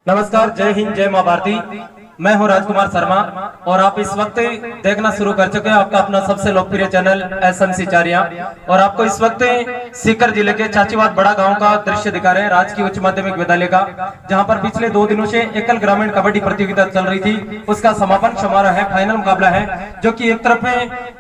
नमस्कार, जय हिंद, जय मां भारती। मैं हूं राजकुमार शर्मा और आप इस वक्त देखना शुरू कर चुके हैं आपका अपना सबसे लोकप्रिय चैनल एसएमसी चारिया। और आपको इस वक्त सीकर जिले के चाचीवाद बड़ा गांव का दृश्य दिखा रहे हैं, राजकीय उच्च माध्यमिक विद्यालय का, जहां पर पिछले 2 दिनों से एकल ग्रामीण कबड्डी प्रतियोगिता चल रही थी। उसका समापन समारोह है, फाइनल मुकाबला है, जो कि एक तरफ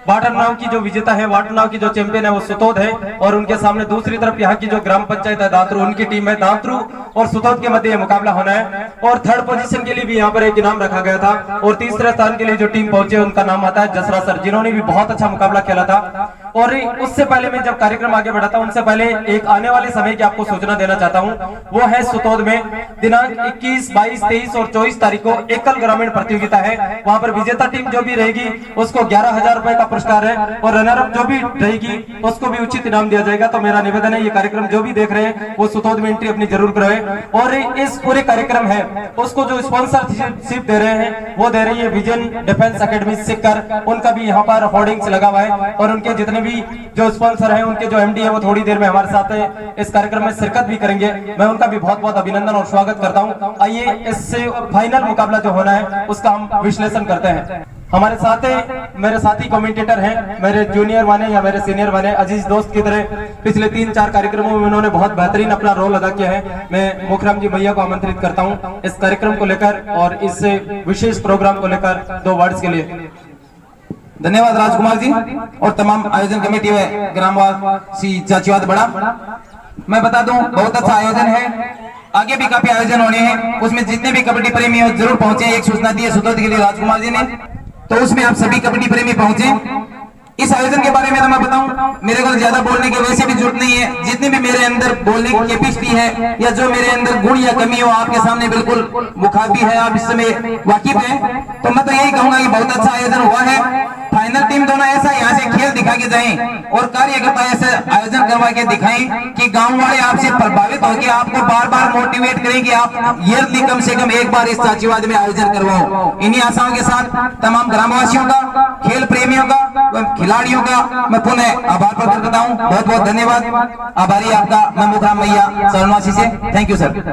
वाटर नाव की जो विजेता है, वाटर नाव की जो चैंपियन है वो सुतोद है, और उनके सामने दूसरी तरफ यहाँ की जो ग्राम पंचायत है दांतरू, उनकी टीम है। दांतरू और सुतोद के मध्य मुकाबला होना है और थर्ड पोजीशन के लिए भी यहाँ पर एक इनाम रखा गया था। और तीसरे स्थान के लिए जो टीम पहुंचे उनका नाम आता है जसरा सर, जिन्होंने भी बहुत अच्छा मुकाबला खेला था। और उससे पहले मैं जब कार्यक्रम आगे बढ़ाता हूं, उनसे पहले एक आने वाले समय की आपको सूचना देना चाहता हूं, वो है सुतोद में दिनांक 21, 22, 23 और 24 तारीख को एकल ग्रामीण प्रतियोगिता है। वहां पर विजेता टीम जो भी रहेगी उसको 11,000 रुपए का पुरस्कार है, और रनर अप जो भी रहेगी उसको भी उचित इनाम दिया जाएगा। तो मेरा निवेदन है, ये कार्यक्रम जो भी देख रहे हैं वो सुतोद में एंट्री अपनी जरूर कराए। और इस पूरे कार्यक्रम है उसको जो स्पॉन्सरशिप दे रहे हैं वो दे रही है विजन डिफेंस एकेडमी सीकर, उनका भी यहाँ पर होर्डिंग्स लगा हुआ है, और उनके जितने भी जो स्पॉन्सर हैं, उनके जो एमडी है वो थोड़ी देर में हमारे साथ इस कार्यक्रम में शिरकत भी करेंगे। मैं उनका भी बहुत बहुत अभिनंदन और स्वागत करता हूँ। आइए इससे फाइनल मुकाबला जो होना है उसका हम विश्लेषण करते हैं। हमारे साथ मेरे साथी कमेंटेटर हैं, मेरे जूनियर माने या मेरे सीनियर माने, अजीज दोस्त की तरह पिछले 3-4 कार्यक्रमों में उन्होंने बहुत बेहतरीन अपना रोल अदा किया है। मैं मुखराम जी भैया को आमंत्रित करता हूं इस कार्यक्रम को लेकर और इस विशेष प्रोग्राम को लेकर 2 वर्ड्स के लिए। धन्यवाद राजकुमार जी और तमाम आयोजन कमेटी व ग्रामवासी चाचीवाद बड़ा। मैं बता दूं, बहुत अच्छा आयोजन है, आगे भी काफी आयोजन होने हैं, उसमें जितने भी कबड्डी प्रेमी हो जरूर पहुंचे। एक सूचना दी है सुतोद के लिए राजकुमार जी ने, तो उसमें आप सभी कबड्डी प्रेमी पहुंचे। इस आयोजन के बारे में तो मैं बताऊं, मेरे को ज्यादा बोलने की वैसे भी जरूरत नहीं है। जितने भी मेरे अंदर बोलने की कैपेसिटी है या जो मेरे अंदर गुण या कमी हो आपके सामने बिल्कुल मुखातिब है, आप इस समय वाकिफ है। तो मैं तो यही कहूंगा कि बहुत अच्छा आयोजन हुआ है। फाइनल टीम दोनों ऐसा यहाँ से खेल दिखा के जाएं और कार्यकर्ता ऐसे आयोजन करवा के दिखाएं कि गांव वाले आपसे प्रभावित होकर आपको बार बार मोटिवेट करें कि आप ईयरली कम से कम एक बार इस चाचीवाद में आयोजन करवाओ। इन्हीं आशाओं के साथ तमाम ग्रामवासियों का, खेल प्रेमियों का, खिलाड़ियों का मैं पुनः आभार प्रकट करता हूँ। बहुत बहुत धन्यवाद। आभारी आपका मैं मुखराम भैया सरनवासी से। Thank you sir.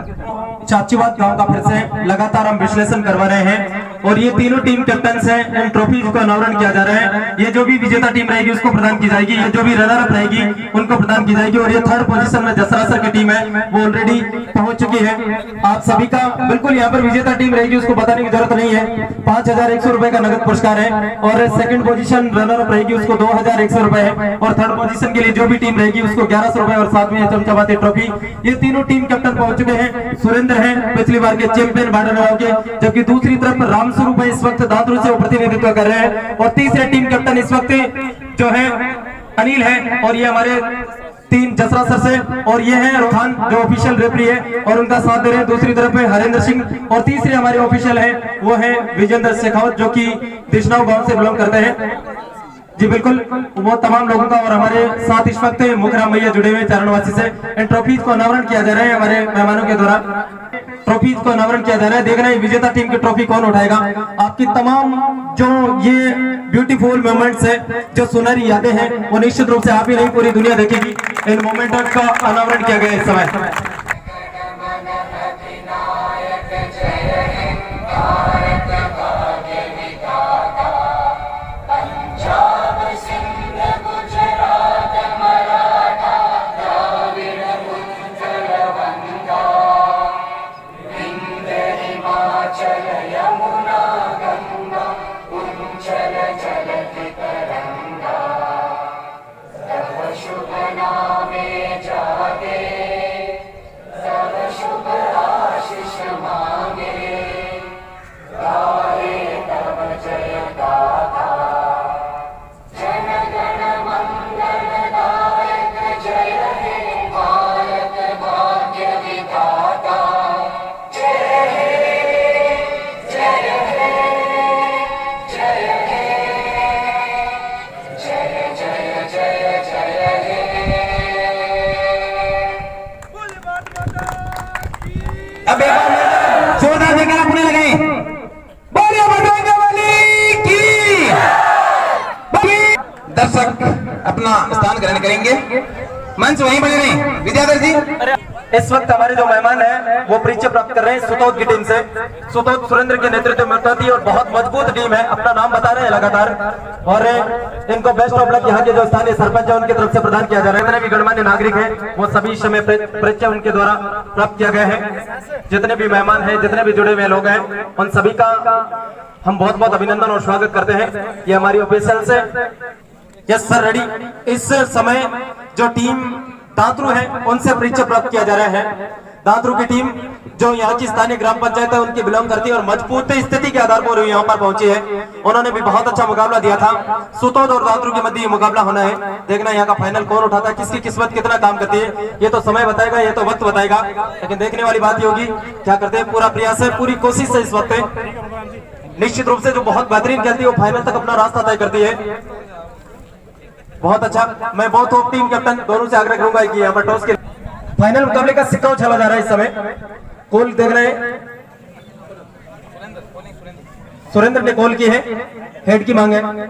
चाचीवाद गांव का फिर से लगातार हम विश्लेषण करवा रहे हैं और ये तीनों टीम कैप्टन हैं, इन ट्रॉफीज का अनावरण किया जा रहा है। ये जो भी विजेता टीम रहेगी उसको प्रदान की जाएगी, ये जो भी रनर अप रहेगी उनको प्रदान की जाएगी। और ये थर्ड पोजीशन में जसरा सर की टीम है, वो ऑलरेडी पहुंच चुकी है। आप सभी का बिल्कुल यहाँ पर विजेता टीम रहेगी उसको बताने की जरूरत नहीं है। 5,100 रुपए का नगद पुरस्कार है, और सेकंड पोजीशन रनर अप रहेगी उसको 2,100 रुपए है, और थर्ड पोजीशन के लिए जो भी टीम रहेगी उसको 1,100 रुपए, और साथ में चमचमाती ट्रॉफी। ये तीनों टीम कैप्टन पहुंच चुके हैं। सुरेंद्र हैं पिछली बार के चैंपियन बार्डर नाव के, जबकि दूसरी तरफ रामस्वरूप है इस वक्त दांतरू से प्रतिनिधित्व कर रहे हैं, और तीसरे टीम कैप्टन इस वक्त जो है अनिल है, और ये हमारे 3 जसरा सर से, और ये है रोहान जो ऑफिशियल रेफरी है और उनका साथ दे रहे हैं। दूसरी तरफ है हरेंद्र सिंह, और तीसरे हमारे ऑफिशियल है वो है विजेंद्र शेखावत जो कि दिशनाव गांव से बिलोंग करते हैं। जी बिल्कुल, वो तमाम लोगों का। और हमारे साथ इस वक्त मुखराम भैया जुड़े हुए चारणवासी से। इन ट्रॉफीज को अनावरण किया जा रहा है हमारे मेहमानों के द्वारा। ट्रॉफीज को अनावरण किया जा रहा है, देखना है विजेता टीम की ट्रॉफी कौन उठाएगा। आपकी तमाम जो ये ब्यूटीफुल मोमेंट्स है, जो सुनहरी यादें हैं, वो निश्चित रूप से आप ही नहीं पूरी दुनिया देखेगी। इन मोमेंट्स का अनावरण किया गया इस समय। जोरदार देकर अपने लगाए। बोलिए बजरंग बली की। दर्शक अपना स्थान ग्रहण करेंगे, मंच वहीं बने रहें। विद्याधर जी इस वक्त हमारे जो मेहमान हैं वो परिचय प्राप्त कर रहे हैं सुतोद की टीम से। सुतोद सुरेंद्र के नेतृत्व में उतरती है और बहुत मजबूत टीम है, अपना नाम बता रहे हैं लगातार। और इनको बेस्ट ऑफ लक यहाँ के जो स्थानीय सरपंच है उनकी तरफ से प्रदान किया जा रहा है। जितने भी गणमान्य नागरिक हैं वो सभी समय परिचय उनके द्वारा प्राप्त किया गया है। जितने भी मेहमान हैं, जितने भी जुड़े हुए लोग हैं, उन सभी का हम बहुत बहुत अभिनंदन और स्वागत करते हैं। ये हमारी ऑफिशियल से यस सर रेडी। इस समय जो टीम दांतरू है उनसे परिचय प्राप्त किया जा रहा है। दांतरू की टीम जो यहाँ की स्थानीय ग्राम पंचायत है उनकी बिलोंग करती है और मजबूत स्थिति के आधार पर यहाँ पर पहुंची है। उन्होंने भी बहुत अच्छा मुकाबला दिया था। सुतोद और दांतरू के मध्य मुकाबला होना है। देखना यहाँ का फाइनल कौन उठाता है, किसकी किस्मत कितना काम करती है, ये तो समय बताएगा, ये तो वक्त बताएगा। लेकिन देखने वाली बात ये होगी क्या करते हैं। पूरा प्रयास है, पूरी कोशिश है इस वक्त। निश्चित रूप से जो बहुत बेहतरीन खेलती है वो फाइनल तक अपना रास्ता तय करती है। बहुत अच्छा। मैं बहुत होप टीम कैप्टन दोनों से आग्रह करूंगा कि यहाँ पर टॉस के फाइनल मुकाबले का सिक्का उछाला जा रहा है इस समय। कॉल देख रहे हैं, सुरेंद्र ने कॉल की है, हेड की मांग है।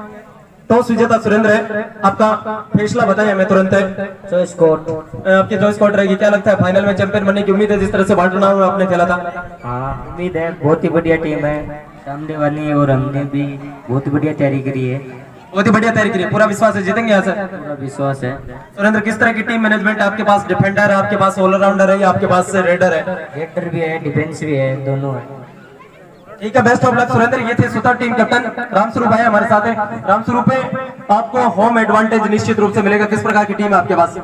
टॉस विजेता सुरेंद्र है। आपका फैसला बताएं हमें तुरंत है। चॉइस कोर्ट आपकी चॉइस कोर्ट रहेगी। क्या लगता है फाइनल में चैंपियन बनने की उम्मीद है जिस तरह से बाल्टना आपने खेला था? हाँ, उम्मीद है। बहुत ही बढ़िया टीम है सामने वाली और हमने भी बहुत बढ़िया तैयारी करी है। बहुत ही बढ़िया तैयारी करी है। पूरा विश्वास है जीतेंगे यहाँ से? पूरा विश्वास है। सुरेंद्र, किस तरह की टीम मैनेजमेंट? आपके पास डिफेंडर है, आपके पास ऑलराउंडर है या आपके पास रेडर है? रेडर भी है, डिफेंस भी है, दोनों है। ठीक है, बेस्ट ऑफ लक सुरेंद्र। ये थे सुतोद टीम कैप्टन रामस्वरूप भाई हमारे साथ है। रामस्वरूप पे आपको होम एडवांटेज निश्चित रूप से मिलेगा। किस प्रकार की टीम है आपके पास?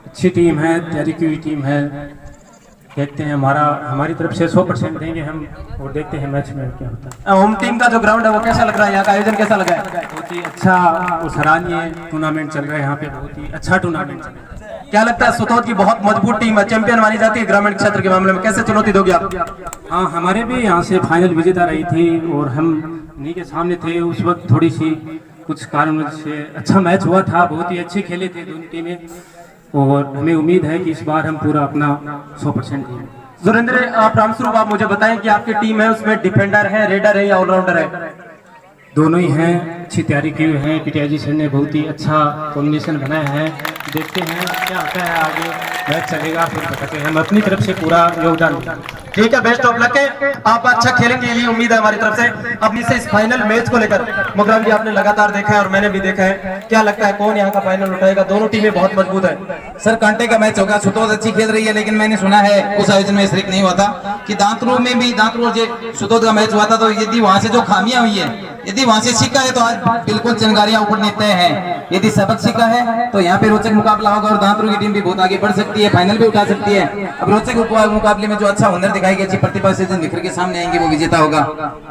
अच्छी टीम है, तैयारी की हुई टीम है। देखते हैं, हमारी तरफ से 100% देंगे हम और देखते हैं मैच में क्या होता है। होम टीम का जो ग्राउंड है वो कैसा लग रहा है? यहाँ का आयोजन कैसा लगा है? बहुत ही अच्छा और सराहनीय टूर्नामेंट चल रहा है यहाँ पे, बहुत ही अच्छा टूर्नामेंट चल रहा है। क्या लगता है सुतोद की बहुत मजबूत टीम है, चैंपियन मानी जाती है ग्रामीण क्षेत्र के मामले में, कैसे चुनौती दोगे आप? हाँ, हमारे भी यहाँ से फाइनल विजेता रही थी और हम उन्हीं के सामने थे। उस वक्त थोड़ी सी कुछ कारणों से अच्छा मैच हुआ था, बहुत ही अच्छे खेले थे दोनों टीमें और हमें उम्मीद है कि इस बार हम पूरा अपना 100% देंगे। सुरेंद्र, आप रामस्वरूप आप मुझे बताएं कि आपकी टीम है उसमें डिफेंडर है, रेडर है या ऑलराउंडर है? दोनों ही हैं, अच्छी तैयारी की हुई है। पीटीआई सर ने बहुत ही अच्छा कॉम्बिनेशन बनाया है। देखते हैं क्या होता है, आगे मैच चलेगा फिर बताते हैं। हम अपनी तरफ से पूरा योगदान देंगे। ठीक है, बेस्ट ऑफ लक है। आप अच्छा खेलेंगे ये उम्मीद है हमारी तरफ से। अब इसे इस फाइनल मैच को लेकर मुकरम जी आपने लगातार देखा है और मैंने भी देखा है, क्या लगता है कौन यहाँ का फाइनल उठाएगा? दोनों टीमें बहुत मजबूत है। सर, कांटे का मैच होगा। सुतोद अच्छी खेल रही है लेकिन मैंने सुना है उस आयोजन में शरीक नहीं हुआ था कि दांतरू में भी दांतरू और सुतोद का मैच हुआ था। तो यदि वहां से जो खामियां हुई है, यदि वहां से सीखा है तो आज बिल्कुल चिंगारियां ऊपर तय है। यदि सबक सीखा है तो यहाँ पे रोचक मुकाबला होगा और दांतरू की टीम भी बहुत आगे बढ़ सकती है, फाइनल भी उठा सकती है। अब रोचक मुकाबले में जो अच्छा हुनर दिखाएगी, अच्छी प्रतिभा से निखर के सामने आएंगे, वो विजेता होगा।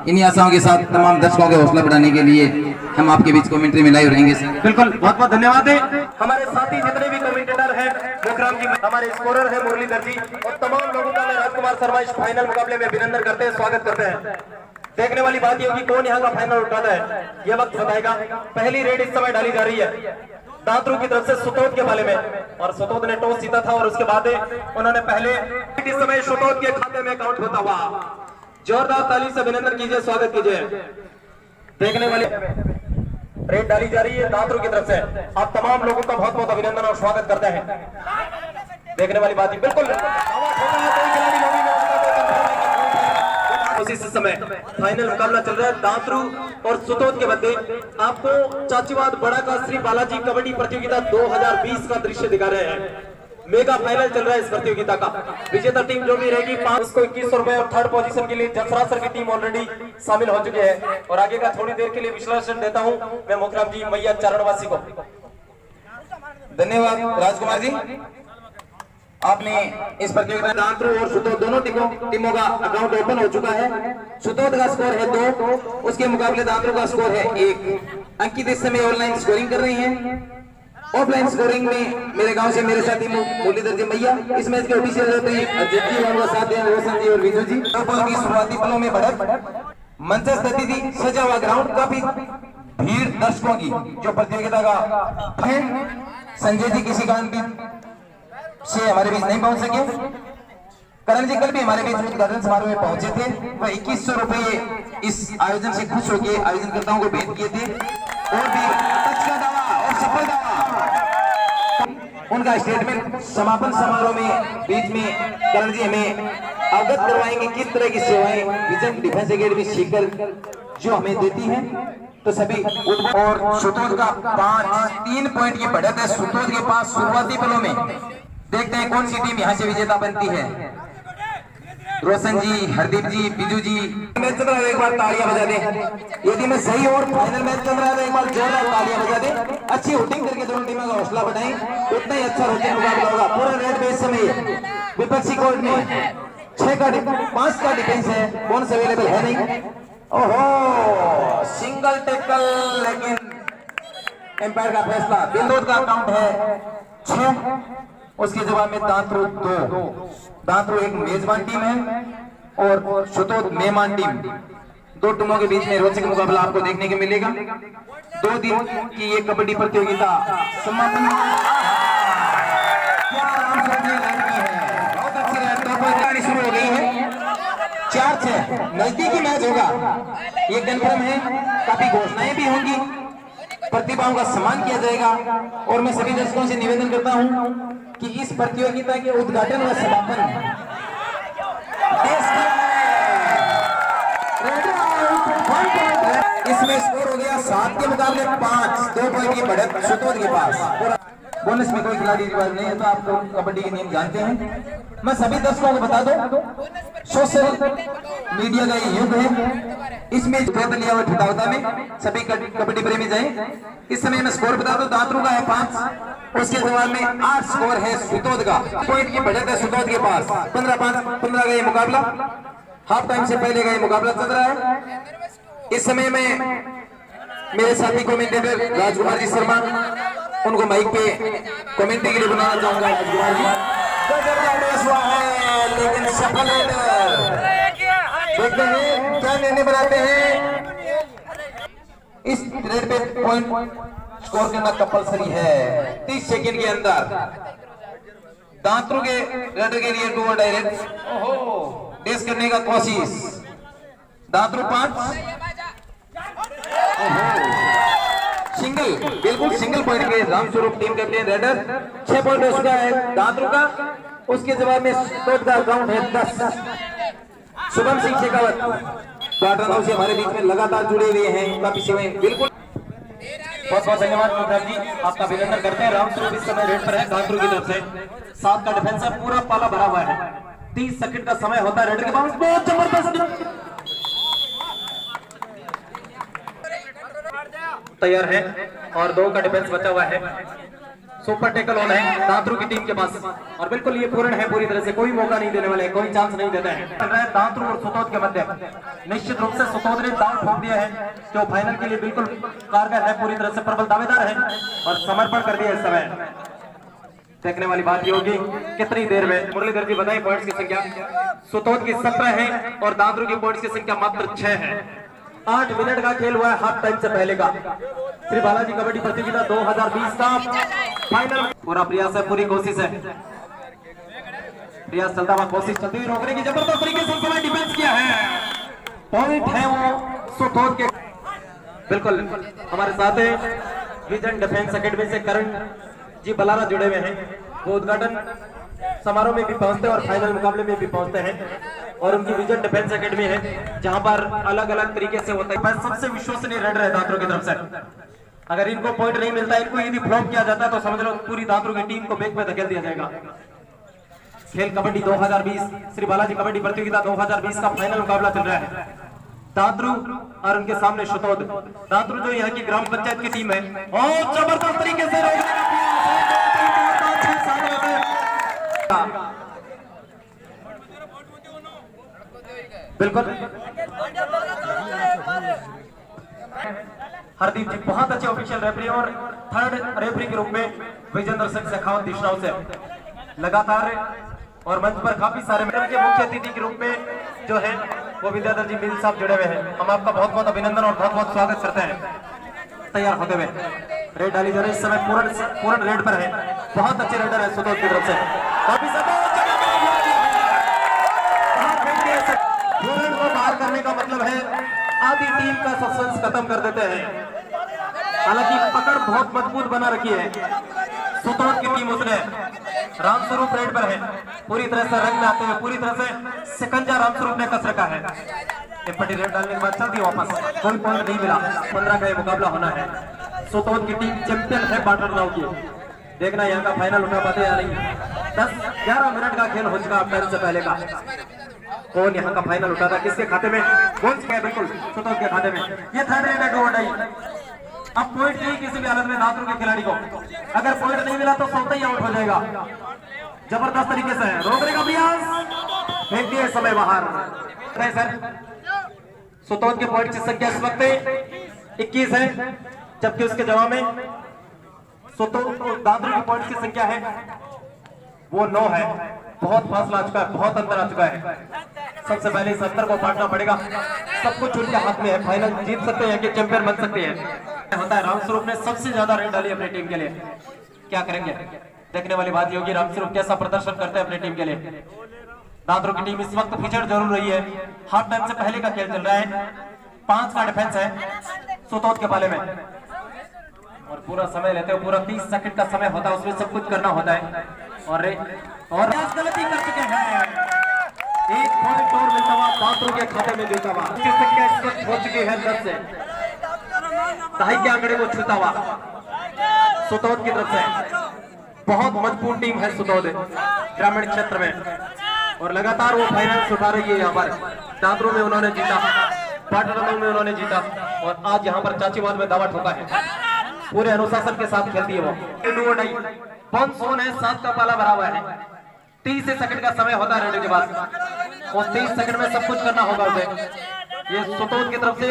इन्हीं आशाओं के साथ तमाम दर्शकों के हौसला बढ़ाने के लिए हम आपके बीच कमेंट्री में लाइव रहेंगे सर। बिल्कुल, बहुत बहुत धन्यवाद है। हमारे साथी जितने भी कमेंटेटर हैं, मुकरम जी, हमारे स्कोरर है मुरलीधर जी और तमाम लोगों का मैं राजकुमार शर्मा इस फाइनल मुकाबले में अभिनंदन करते हैं, स्वागत करते हैं। देखने वाली बात ये होगी कौन यहाँ का फाइनल उठाता है, ये वक्त बताएगा। पहली रेड इस समय डाली जा रही है दांतरू की तरफ से सुतोद के बाले में और सुतोद ने टॉस जीता था और उसके बाद उन्होंने पहले इस समय सुतोद के खाते में काउंट होता हुआ। जोरदार ताली से अभिनंदन कीजिए, स्वागत कीजिए। देखने वाली रेड डाली जा रही है दांतरू की तरफ से। आप तमाम लोगों का बहुत बहुत अभिनंदन और स्वागत करते हैं। देखने वाली बात बिल्कुल इस समय फाइनल मुकाबला चल रहा है दांतरू और सुतोद के मध्य। आपको चाचीवाद बड़ा का श्री बालाजी कबड्डी प्रतियोगिता 2020 का दृश्य दिखा रहे हैं। मेगा फाइनल चल रहा है इस प्रतियोगिता का। विजेता टीम जो भी रहेगी 500 2100 रुपए और थर्ड पोजीशन के लिए जसराज सर की टीम ऑलरेडी शामिल हो चुकी है। और आगे का थोड़ी देर के लिए विश्लेषण देता हूं मैं मुकरम जी मैया चरणवासी को। धन्यवाद राजकुमार जी। आपने इस प्रतियोगिता में दांतरू और सुतोद दोनों टीमों का अकाउंट ओपन हो चुका है। सुतोद का स्कोर है 2, उसके मुकाबले दांतरू का स्कोर है 1। अंकित इस समय ऑनलाइन स्कोरिंग कर रही हैं। ऑफलाइन स्कोरिंग में मेरे गांव से मेरे साथी मुरलीधर जी मैया। इस मैच के ऑफिशियल रेफरी अजीत जी और साथ हैं रोशन जी और विजू जी। की शुरुआती पलों में बढ़त मंच स्थिति थी, सजा हुआ ग्राउंड, काफी भीड़ दर्शकों की जो प्रतियोगिता का है। संजय जी किसी कारण भी से हमारे बीच नहीं पहुंच सके। करण जी कल भी हमारे बीच उद्घाटन समारोह में पहुंचे थे। वह 2100 रुपये इस आयोजन से खुश होकर आयोजनकर्ताओं को भेंट किए थे और भी टच का दावा और सफल दावा। उनका स्टेटमेंट समापन समारोह में बीच में करण जी हमें अवगत करवाएंगे किस तरह की सेवाएं विजन डिफेंस एकेडमी सीकर जो हमें देती है। तो सभी और सुतोद का 3 पॉइंट की बढ़त है सुतोद के पास शुरुआती पलों में। देखते हैं कौन सी टीम यहाँ से विजेता बनती है। रोशन जी, हरदीप जी, बिजू जी। मैच चल रहा है, एक बार तालियां बजा दें। यदि मैं सही और फाइनल मैच चल रहा है तो एक बार जोरदार तालियां बजा दें। अच्छी होल्डिंग करके दोनों टीमों का हौसला बढ़ाएं, उतना ही अच्छा रोचक मुकाबला होगा। पूरा रेड बेस समय विपक्षी कोर्ट में 5 का डिफेंस है, बोनस अवेलेबल है नहीं। ओहो, सिंगल टैकल, लेकिन एम्पायर का फैसला। बिंदु का काउंट है 6। उसके जवाब में दांतरू 2। दांतरू एक मेजबान टीम है और सुतोद मेहमान टीम। 2 टीमों के बीच में रोचक मुकाबला आपको देखने को मिलेगा। 2 दिन की ये कबड्डी प्रतियोगिता समापन बहुत अच्छी है, शुरू हो गई है। 4-6 नजदीकी मैच होगा, ये कन्फर्म है। काफी घोषणाएं भी होंगी, प्रतिभाओं का सम्मान किया जाएगा। और मैं सभी दर्शकों से निवेदन करता हूं कि इस प्रतियोगिता के उद्घाटन व समापन इसमें स्कोर हो गया 7 के मुकाबले 5, 2 पॉइंट की बढ़त सुतोद के पास। बोनस में कोई खिलाड़ी रिवाज नहीं है, तो आप लोग कबड्डी के नियम जानते हैं। मैं सभी दर्शकों को बता दूं, सोशल मीडिया का ये युग है, इसमें लिया हुआ ठिठावता में सभी कबड्डी प्रेमी जाएं। इस समय मैं स्कोर बता दूं, दांतरू का है 5, उसके जवाब में 8 स्कोर है सुतोद का। पॉइंट की बढ़त है सुतोद के पास। 15-15 का ये मुकाबला, हाफ टाइम से पहले का ये मुकाबला चल रहा है। इस समय में मेरे साथी कमेंटेटर राजकुमार जी शर्मा, उनको माइक पे कमेंट्री के लिए बुलाना चाहूंगा। राजकुमार जी हुआ है, लेकिन सफल देखते हैं क्या निर्णय बनाते हैं। इस रेड पे पॉइंट स्कोर करना कंपलसरी है 30 सेकंड के अंदर। दांतरू के रेडर के लिए 2 डायरेक्ट डेस करने का कोशिश। दांतरू 5 सिंगल, बिल्कुल सिंगल पॉइंट के Ramswaroop team captain raider 6 point उसका है दांतरू का। उसके जवाब में सुतोद का अकाउंट है 10। शुभम सिंह शेखावत पाटन से हमारे बीच में लगातार जुड़े हुए हैं काफी समय। बिल्कुल बहुत बहुत धन्यवाद मुखराज जी, आपका अभिनंदन करते हैं। रामस्वरूप इस समय रेड पर है दांतरू की तरफ से। 7 का डिफेंस है, पूरा पाला भरा हुआ है। 30 सेकंड का समय होता है रेडर के पास। बहुत जबरदस्त तैयार है और 2 का डिफेंस बचा हुआ है। सुपर टेकल ऑन है दांतरू की टीम के पास और बिल्कुल ये पूर्ण है, पूरी तरह से कोई मौका नहीं देने वाले, कोई चांस नहीं देते हैं। चल रहा है दांतरू और सुतोद के मध्य। निश्चित रूप से सुतोद ने दांव ठोक दिया है, जो फाइनल के लिए बिल्कुल कारगर है, पूरी तरह से प्रबल दावेदार है और समर्पण कर दिया इस समय। देखने वाली बात ये होगी कितनी देर में। मुरलीधर जी बताइए पॉइंट्स की संख्या। सुतोद की 17 है और दांतरू की पॉइंट्स की संख्या मात्र 6 है। 8 मिनट का खेल हुआ है हाफ टाइम से पहले का। श्री बालाजी कबड्डी प्रतियोगिता 2020 का फाइनल। पूरा प्रयास है, पूरी कोशिश है, प्रयास चलता हुआ, कोशिश चलती हुई रोकने की जबरदस्त तरीके से समय डिफेंस किया है। पॉइंट है वो सुतोद के। बिल्कुल हमारे साथ विजन डिफेंस एकेडमी से करण जी बलारा जुड़े हुए हैं। वो उद्घाटन समारोह में भी पहुंचते हैं और फाइनल मुकाबले में भी पहुंचते हैं और उनकी विजन डिफेंस एकेडमी है जहां पर अलग अलग तरीके से होता है। सबसे विश्वसनीय रेडर है दांतरू की तरफ से। अगर इनको पॉइंट नहीं मिलता, इनको यदि फ्लॉप किया जाता है तो समझ लो पूरी दांतरू की टीम को बैक में धकेल दिया जाएगा। खेल कबड्डी 2020 श्री बालाजी कबड्डी प्रतियोगिता 2020 का फाइनल मुकाबला चल रहा है। दांतरू और उनके सामने सुतोद। दांतरू जो यहाँ की ग्राम पंचायत की टीम है और जबरदस्त तरीके से रोकने का बिल्कुल हरदीप जी बहुत अच्छे ऑफिशियल रेफरी और थर्ड रेफरी के रूप में विजेंद्र सिंह शेखावत दिशराव से लगातार और मंच पर काफी सारे के मुख्य अतिथि के रूप में जो है वो विद्याधर जी मिल साहब जुड़े हुए हैं। हम आपका बहुत बहुत अभिनंदन और बहुत बहुत स्वागत करते हैं। तैयार होते हुए रेड डाली जा रही इस समय पूर्ण रेड पर है। बहुत अच्छे रेडर है सुतोद की तरफ से। काफी को बाहर करने का मतलब है आधी टीम का सस्पेंस खत्म कर देते हैं। हालांकि पकड़ बहुत मजबूत बना रखी है। सुतोड़ की टीम उसने रामस्वरूप रेड पर है, पूरी तरह से रंग में आते हुए पूरी तरह से शिकंजा रामस्वरूप ने कस रखा है। एक पट्टी रेड डालने के बाद चल दी वापस, कोई पॉइंट नहीं मिला। 15 का ये मुकाबला होना है। सुतोड़ की टीम चैंपियन है बाटर नाव की, देखना यहाँ का फाइनल उठा पाते या नहीं। 10-11 मिनट का खेल हो चुका टाइम से पहले का। कौन यहाँ का फाइनल उठाता, किसके खाते में पहुंच गया, बिल्कुल सुतोड़ के खाते में। ये थर्ड रेड है, डो डाई। अब पॉइंट नहीं किसी भी हालत में दांतरों के खिलाड़ी को, अगर पॉइंट नहीं मिला तो सोता ही आउट हो जाएगा। जबरदस्त तरीके से रोकने का प्रयास, फेंक दिए समय बाहर। सर सुतोड़ के पॉइंट की संख्या इस वक्त 21 है, जबकि उसके जवाब में सुतोड़ दांतरों की पॉइंट की संख्या है वो 9 है। बहुत फासला आ चुका है, बहुत अंतर आ चुका है। सबसे पहले इस अंतर को पाटना पड़ेगा। सब कुछ उनके हाथ में है, फाइनल जीत सकते हैं कि चैंपियन बन सकते हैं। होता है रामस्वरूप ने सबसे ज्यादा रेड डाली अपनी टीम के लिए, क्या करेंगे देखने वाली बात ये होगी। रामस्वरूप कैसा प्रदर्शन करते हैं अपनी टीम के लिए। दादरों की टीम इस वक्त पिछड़ जरूर रही है, हाफ टाइम से पहले का खेल चल रहा है। 5 का डिफेंस है सुतोड़ के पाले में, और पूरा समय लेते हो, पूरा 30 सेकंड का समय होता है, उसमें सब कुछ करना होता है। और गलती कर चुके हैं, एक पॉइंट और मिलता हुआ दादरों के खाते में देता हुआ। उसकी संख्या इस वक्त हो चुकी है 10 से, दहाई के आंकड़े को छूता हुआ सुतोड़ की तरफ से। बहुत मजबूत टीम है सुतोड़ ग्रामीण क्षेत्र में, और लगातार वो फाइनल उठा रही है। यहाँ पर दादरों में उन्होंने जीता, पाटन में उन्होंने जीता, और आज यहाँ पर चाचीवाद में दावा ठोका है। पूरे अनुशासन के साथ खेलती है वो। 5 है, 7 का पाला भरा हुआ है। 30 सेकंड का समय होता है रेडियो के पास, और 30 सेकंड में सब कुछ करना होगा उसे। ये सुतोड़ की तरफ से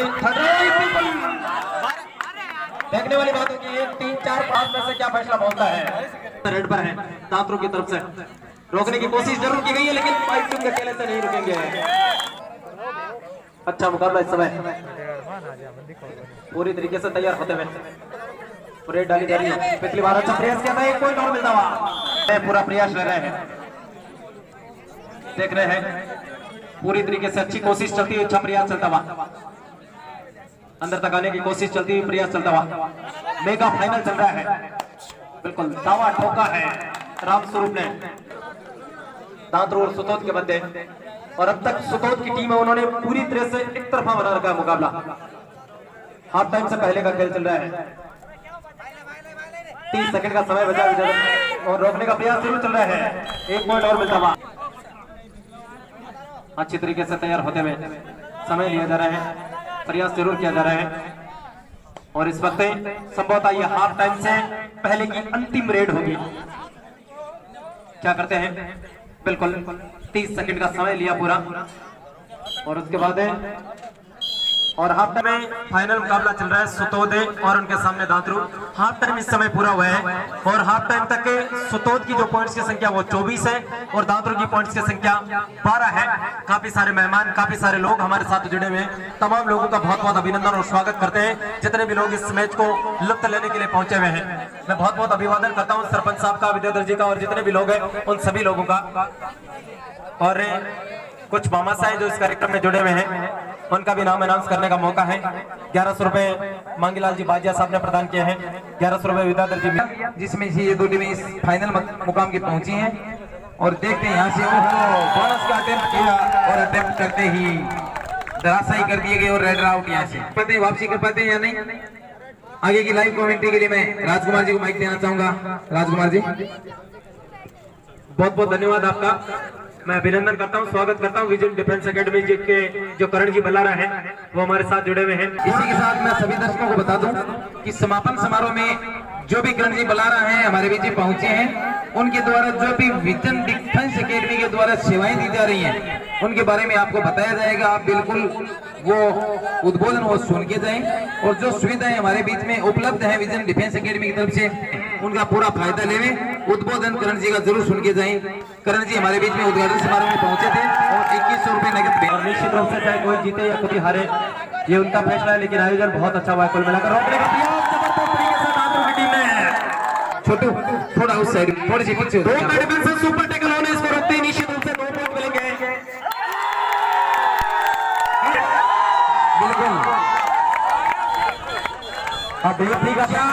देखने वाली बात होगी, 3, 4, 5 में से क्या फैसला पहुंचता है। रेड पर है दादरों की तरफ से, रोकने की कोशिश जरूर की गई है, लेकिन पाइप के अकेले से नहीं रुकेंगे। अच्छा मुकाबला इस समय पूरी तरीके से तैयार होते हुए रेड डाली जा रही है। पिछली बार अच्छा प्रयास किया था, एक पॉइंट और मिलता हुआ, पूरा प्रयास ले रहे हैं, देख रहे हैं पूरी तरीके से अच्छी कोशिश चलती हुई, अच्छा प्रयास चलता हुआ, अंदर तक आने की कोशिश चलती हुई, प्रयास चलता हुआ। मेगा फाइनल चल रहा है, बिल्कुल दावा ठोका है रामस्वरूप ने। दादरों और सुतोड़ के बंदे, और अब तक सुतोड़ की टीम है, उन्होंने पूरी तरह से एक तरफा बना रखा है मुकाबला। हाफ टाइम से पहले का खेल चल रहा है, 30 सेकंड का समय बचा है, और रोकने का प्रयास जरूर चल रहा है। एक पॉइंट और मिलता हुआ, अच्छी तरीके से तैयार होते हुए समय लिया जा रहा है, प्रयास जरूर किया जा रहा है। और इस वक्त संभवतः ये हाफ टाइम से पहले की अंतिम रेड होगी। क्या करते हैं, बिल्कुल 30 सेकंड का समय लिया पूरा, और उसके बाद और हाफ टाइम में फाइनल मुकाबला चल रहा है सुतोड़ और उनके सामने दादरू। हाफ टाइम इस समय पूरा हुआ है, और हाफ टाइम तक सुतोड़ की जो पॉइंट्स की संख्या वो 24 है, और दादरू की पॉइंट्स की संख्या 12 है। काफी सारे मेहमान, काफी सारे लोग हमारे साथ जुड़े हुए हैं, तमाम लोगों का बहुत बहुत अभिनंदन और स्वागत करते हैं। जितने भी लोग इस मैच को लुत्फ लेने के लिए पहुंचे हुए हैं, मैं बहुत बहुत अभिवादन करता हूँ सरपंच साहब का, विद्याधर जी का, और जितने भी लोग हैं उन सभी लोगों का। और कुछ मामा साहब जो इस कार्यक्रम में जुड़े हुए हैं, उनका भी नाम अनाउंस करने का मौका है। 1100 रुपए मांगीलाल जी बाजिया साहब ने प्रदान किए हैं, 1100 रुपए विद्याधर जी, जिसमें से ये दो टीमें इस फाइनल मुकाम की पहुंची हैं। और देखते हैं यहाँ से बोनस का अटेम्प्ट किया, और अटेम्प्ट करते ही धराशायी कर दिए गए, और रेड आउट यहाँ से। पता है वापसी कर पाते हैं या नहीं। आगे की लाइव कमेंट्री के लिए मैं राजकुमार जी को माइक देना चाहूंगा। राजकुमार जी, बहुत बहुत धन्यवाद आपका, मैं अभिनंदन करता हूं, स्वागत करता हूं विजन डिफेंस एकेडमी जी के जो करण जी बल्लारा हैं, वो हमारे साथ जुड़े हुए हैं। इसी के साथ मैं सभी दर्शकों को बता दूं कि समापन समारोह में जो भी करण जी बल्लारा हैं हमारे बीच पहुंचे हैं, उनके द्वारा जो भी विजन डिफेंस एकेडमी के द्वारा सेवाएं दी जा रही हैं, उनके बारे में आपको बताया जाएगा। आप बिल्कुल वो उद्बोधन वो सुन के जाएं, और जो सुविधाएं हमारे बीच में उपलब्ध है विजन डिफेंस एकेडमी की तरफ से, उनका पूरा फायदा लेवें। उद्बोधन करण जी का जरूर सुन के जाएं। करण जी हमारे बीच में उद्घाटन समारोह में पहुंचे थे, और 2100 रुपए नगद। और निश्चित रूप से चाहे कोई जीते या कोई हारे, ये उनका फैसला है, लेकिन आयोजन बहुत अच्छा हुआ। कुल मिलाकर रोकने का प्रयास जबरदस्त तरीके से दादरू की टीम ने। छोटू थोड़ा उस साइड, थोड़ी सी पीछे। दो डिफेंस से सुपर टैकल होने, इसको रोकते ही निश्चित रूप से 2 पॉइंट मिलेंगे। बिल्कुल अब का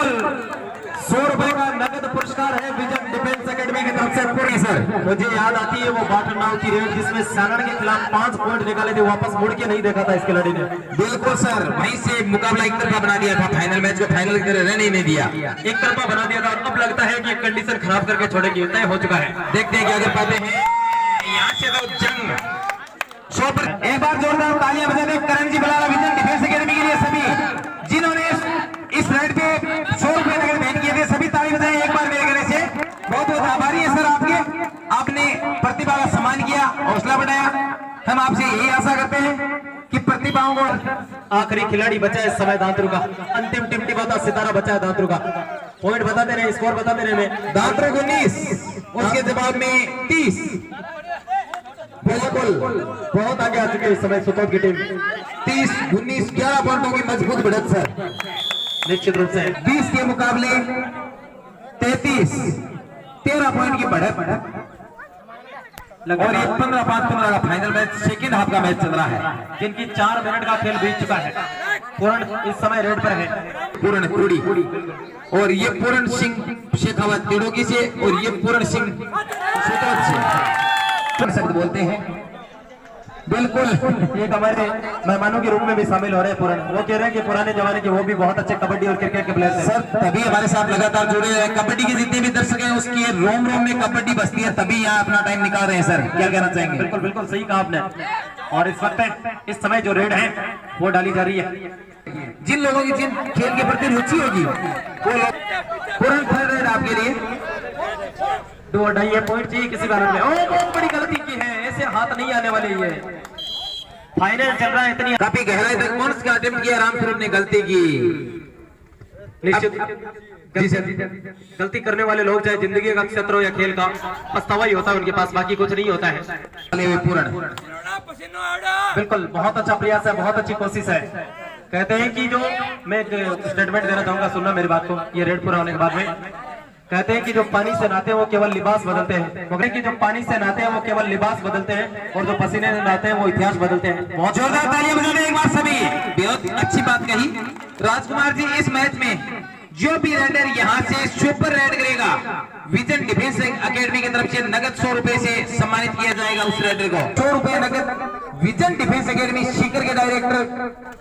बिल्कुल 100 रुपए का नगद पुरस्कार है विजन डिफेंस एकेडमी की तरफ से पूरी सर। मुझे याद आती है वो बाटर नाव की रेड जिसमें सारण के खिलाफ 5 पॉइंट निकाले थे, वापस मुड़ के नहीं देखा था इस खिलाड़ी ने। बिल्कुल सर, वहीं से मुकाबला एक तरफा बना दिया था, फाइनल मैच को फाइनल की तरह रहने ही नहीं दिया, एक तरफा बना दिया था। अब लगता है कि कंडीशन खराब करके छोड़ेगी, तय हो चुका है। देखते हैं क्या कर पाते हैं। यहाँ से तो जंग 100 पर एक बार जोरदार तालियां बजा दें करण जी बलाला विजन डिफेंस एकेडमी के लिए सभी जिन्होंने इस राइड पे 100 रुपए नगद भेंट किए थे, सभी ताली बजाएं एक बार मेरे कहने से। बहुत बहुत आभारी है सर आपके, आपने प्रतिभा का सम्मान किया, हौसला बढ़ाया। हम आपसे यही आशा करते हैं कि प्रतिभाओं को आखिरी खिलाड़ी बचा है इस समय दांतरू का, अंतिम टिमटिमाता सितारा बचा है दांतरू का। पॉइंट बताते रहे, स्कोर बताते रहे। दांतरू 19, उसके जवाब में 30। बिल्कुल बहुत आगे आ चुके हैं इस समय सुतोद की टीम। 30, 19, 11 पॉइंटों की मजबूत बढ़त सर। निश्चित रूप से 20 के मुकाबले 33, 13 पॉइंट की बढ़त। और ये 15-5-15 का फाइनल मैच, सेकेंड हाफ का मैच चल रहा है, जिनकी 4 मिनट का खेल बीत चुका है। पूर्ण इस समय रेड पर है, पूर्ण कुड़ी, और ये पूर्ण सिंह शेखावत तिड़ोकी से, और ये पूर्ण सिंह सुतोद से शब्द बोलते हैं। बिल्कुल एक हमारे मेहमानों के रूप में भी शामिल हो रहे हैं पूर्ण। वो कह रहे हैं कि पुराने जमाने के वो भी बहुत अच्छे कबड्डी और क्रिकेट के प्लेयर हैं। सर तभी हमारे साथ लगातार जुड़े हैं, कबड्डी के जितने भी दर्शक हैं उसकी रोम रोम में कबड्डी बसती है, तभी यहाँ अपना टाइम निकाल रहे हैं सर। क्या कहना चाहेंगे? बिल्कुल बिल्कुल सही कहा आपने। और इस वक्त इस समय जो रेड है वो डाली जा रही है। जिन लोगों की जिन खेल के प्रति रुचि होगी वो लोग पूर्ण फल रेड आपके लिए 2 पॉइंट चाहिए किसी कारण में। ओ बहुत बड़ी गलती की है, ऐसे हाथ नहीं आने वाले। ये फाइनल चल रहा है, इतनी काफी गहराई तक कौन का अटेम्प्ट किया, राम स्वरूप ने गलती की। निश्चित गलती करने वाले लोग चाहे जिंदगी का क्षेत्र हो या खेल का, पछतावा ही होता है उनके पास, बाकी कुछ नहीं होता है। पूर्ण बिल्कुल बहुत अच्छा प्रयास है, बहुत अच्छी कोशिश है। कहते हैं कि जो मैं एक स्टेटमेंट देना चाहूंगा, सुनना मेरी बात को, ये रेड पूरा होने के बाद में। कहते हैं कि जो पानी से नहाते हैं वो केवल लिबास बदलते हैं। कहते हैं कि जो पानी से नहाते हैं वो केवल लिबास बदलते हैं, और जो पसीने से नहाते हैं वो इतिहास बदलते हैं। बहुत जोरदार तालियां बजा दें एक बार सभी। बहुत अच्छी बात कही राजकुमार जी। इस मैच में जो भी रेडर यहाँ से सुपर रेड करेगा, विजन डिफेंस एकेडमी की तरफ से नगद 100 रुपए से सम्मानित किया जाएगा उस रेडर को। 100 रुपए नगद विजन डिफेंस एकेडमी सीकर के डायरेक्टर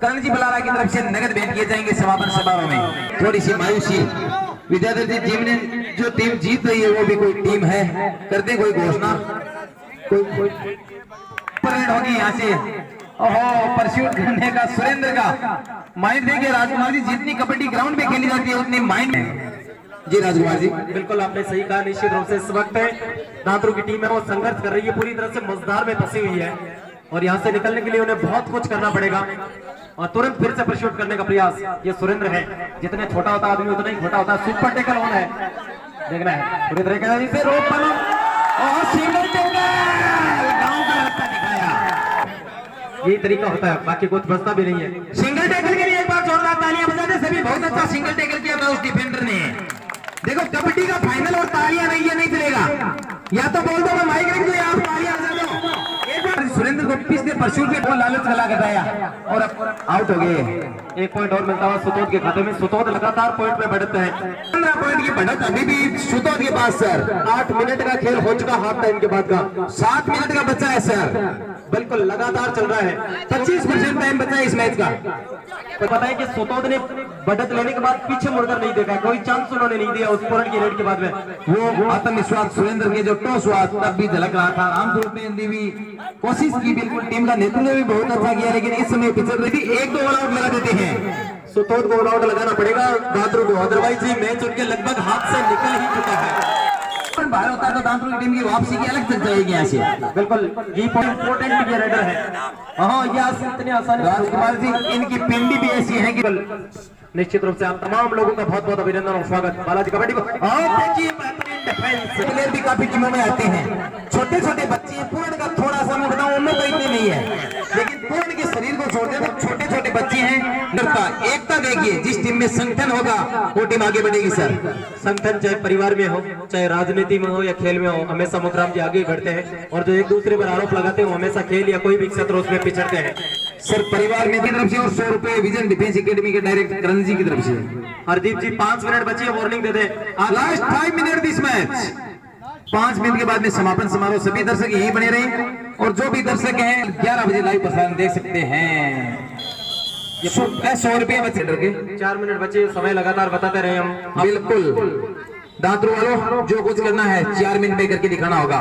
करण जी बलाला की तरफ से नगद भेंट किए जाएंगे समापन समारोह में। थोड़ी सी मायूसी, विद्याधर जी टीम ने जो टीम जीत रही है वो भी कोई टीम है, करते कोई घोषणा, कोई परेड होगी यहाँ से। ओहो, परस्यूट करने का सुरेंद्र का माइंड देखिए राजकुमार जी, जितनी कबड्डी ग्राउंड पे खेली जाती है उतनी माइंड जी राजकुमार जी। बिल्कुल आपने सही कहा। निश्चित रूप से इस वक्त दांतरू की टीम है वो संघर्ष कर रही है, पूरी तरह से मजदार में फंसी हुई है, और यहाँ से निकलने के लिए उन्हें बहुत कुछ करना पड़ेगा, और तुरंत फिर से परस्यूट करने का प्रयास ये सुरेंद्र है। जितने छोटा होता आदमी उतना ही छोटा होता है। सुपर टेकल ऑन है, देखना है पूरी तरीके से रोक पाना, और सिंगल टेकल गांव का रास्ता दिखाया। यही तरीका होता है, बाकी कुछ बचता भी नहीं है। सिंगल टेकल के लिए एक बार जोरदार तालियां बजा दे सभी। बहुत अच्छा सिंगल टेकल किया था उस डिफेंडर ने। देखो कबड्डी का फाइनल और तालियां नहीं, ये नहीं चलेगा। या तो बोल दो मैं माइक रख दो, या आप तालियां बजा दो। एक बार सुरेंद्र को पिछले परशुर पे वो लालच गला कराया और आउट हो गए। 1 पॉइंट और मिलता हुआ सुतोद के खाते में। सुतोद लगातार पॉइंट पे बढ़ते हैं। 15 पॉइंट की बढ़त अभी भी सुतोद के पास सर। 8 मिनट का खेल हो चुका हाफ टाइम के बाद का। 7 मिनट का बचा है सर। बिल्कुल लगातार चल रहा है। 25% टाइम बचा है इस मैच का। तो पता है कि सुतोद ने बढ़त लेने के बाद पीछे मुड़कर नहीं देखा, कोई चांस उन्होंने नहीं दिया उस पूर्ण की रेड के बाद में। वो आत्मविश्वास सुरेंद्र के जो टॉस हुआ तब भी झलक रहा था। रामस्वरूप ने भी कोशिश की, बिल्कुल टीम का नेतृत्व भी बहुत अच्छा किया, लेकिन इस समय पिछड़ रही थी। 1-2 ऑल आउट लगा देते हैं। सुतोद को ऑल आउट लगाना पड़ेगा दांतरू को, अदरवाइज ये मैच उनके लगभग हाथ से निकल ही चुका है। बाहर होता है तो दांतरू की टीम की वापसी की अलग चल जाएगी यहाँ से। बिल्कुल ये इंपोर्टेंट ये रेडर है। हाँ, ये इतनी आसानी। राजकुमार जी इनकी पिंडी भी ऐसी है कि निश्चित रूप से आप तमाम लोगों का बहुत बहुत अभिनंदन और स्वागत बालाजी कबड्डी को। देखिए बेहतरीन डिफेंस प्लेयर भी काफी टीमों में आते हैं। छोटे छोटे बच्चे, पूर्ण का थोड़ा सा मैं बताऊं उनमें तो इतने नहीं है, लेकिन पूर्ण के शरीर को छोड़ते तो छोटे छोटे बच्चे हैं। एकता देखिए, जिस टीम में संगठन होगा वो टीम आगे बढ़ेगी सर। संगठन चाहे परिवार में हो, चाहे राजनीति में हो या खेल में हो, हमेशा मुखराम जी आगे ही बढ़ते हैं, और जो एक दूसरे पर आरोप लगाते हैं वो हमेशा खेल या कोई भी क्षेत्र उसमें पिछड़ते हैं। सर परिवार में की तरफ से और 100 रुपए विजन डिफेंस एकेडमी के डायरेक्टर करण जी की तरफ से। हरदीप जी 5 मिनट बची है, warning they they. Last 5 minute this match. 5 minute के बाद में समापन समारोह। सभी दर्शक यही बने रहे और जो भी दर्शक हैं 11 बजे लाइव प्रसारण देख सकते हैं। 100 रुपये बचे के 4 मिनट बचे, समय लगातार बताते रहे हम। बिल्कुल दांतरू वालों, जो कुछ करना है 4 मिनट में करके दिखाना होगा,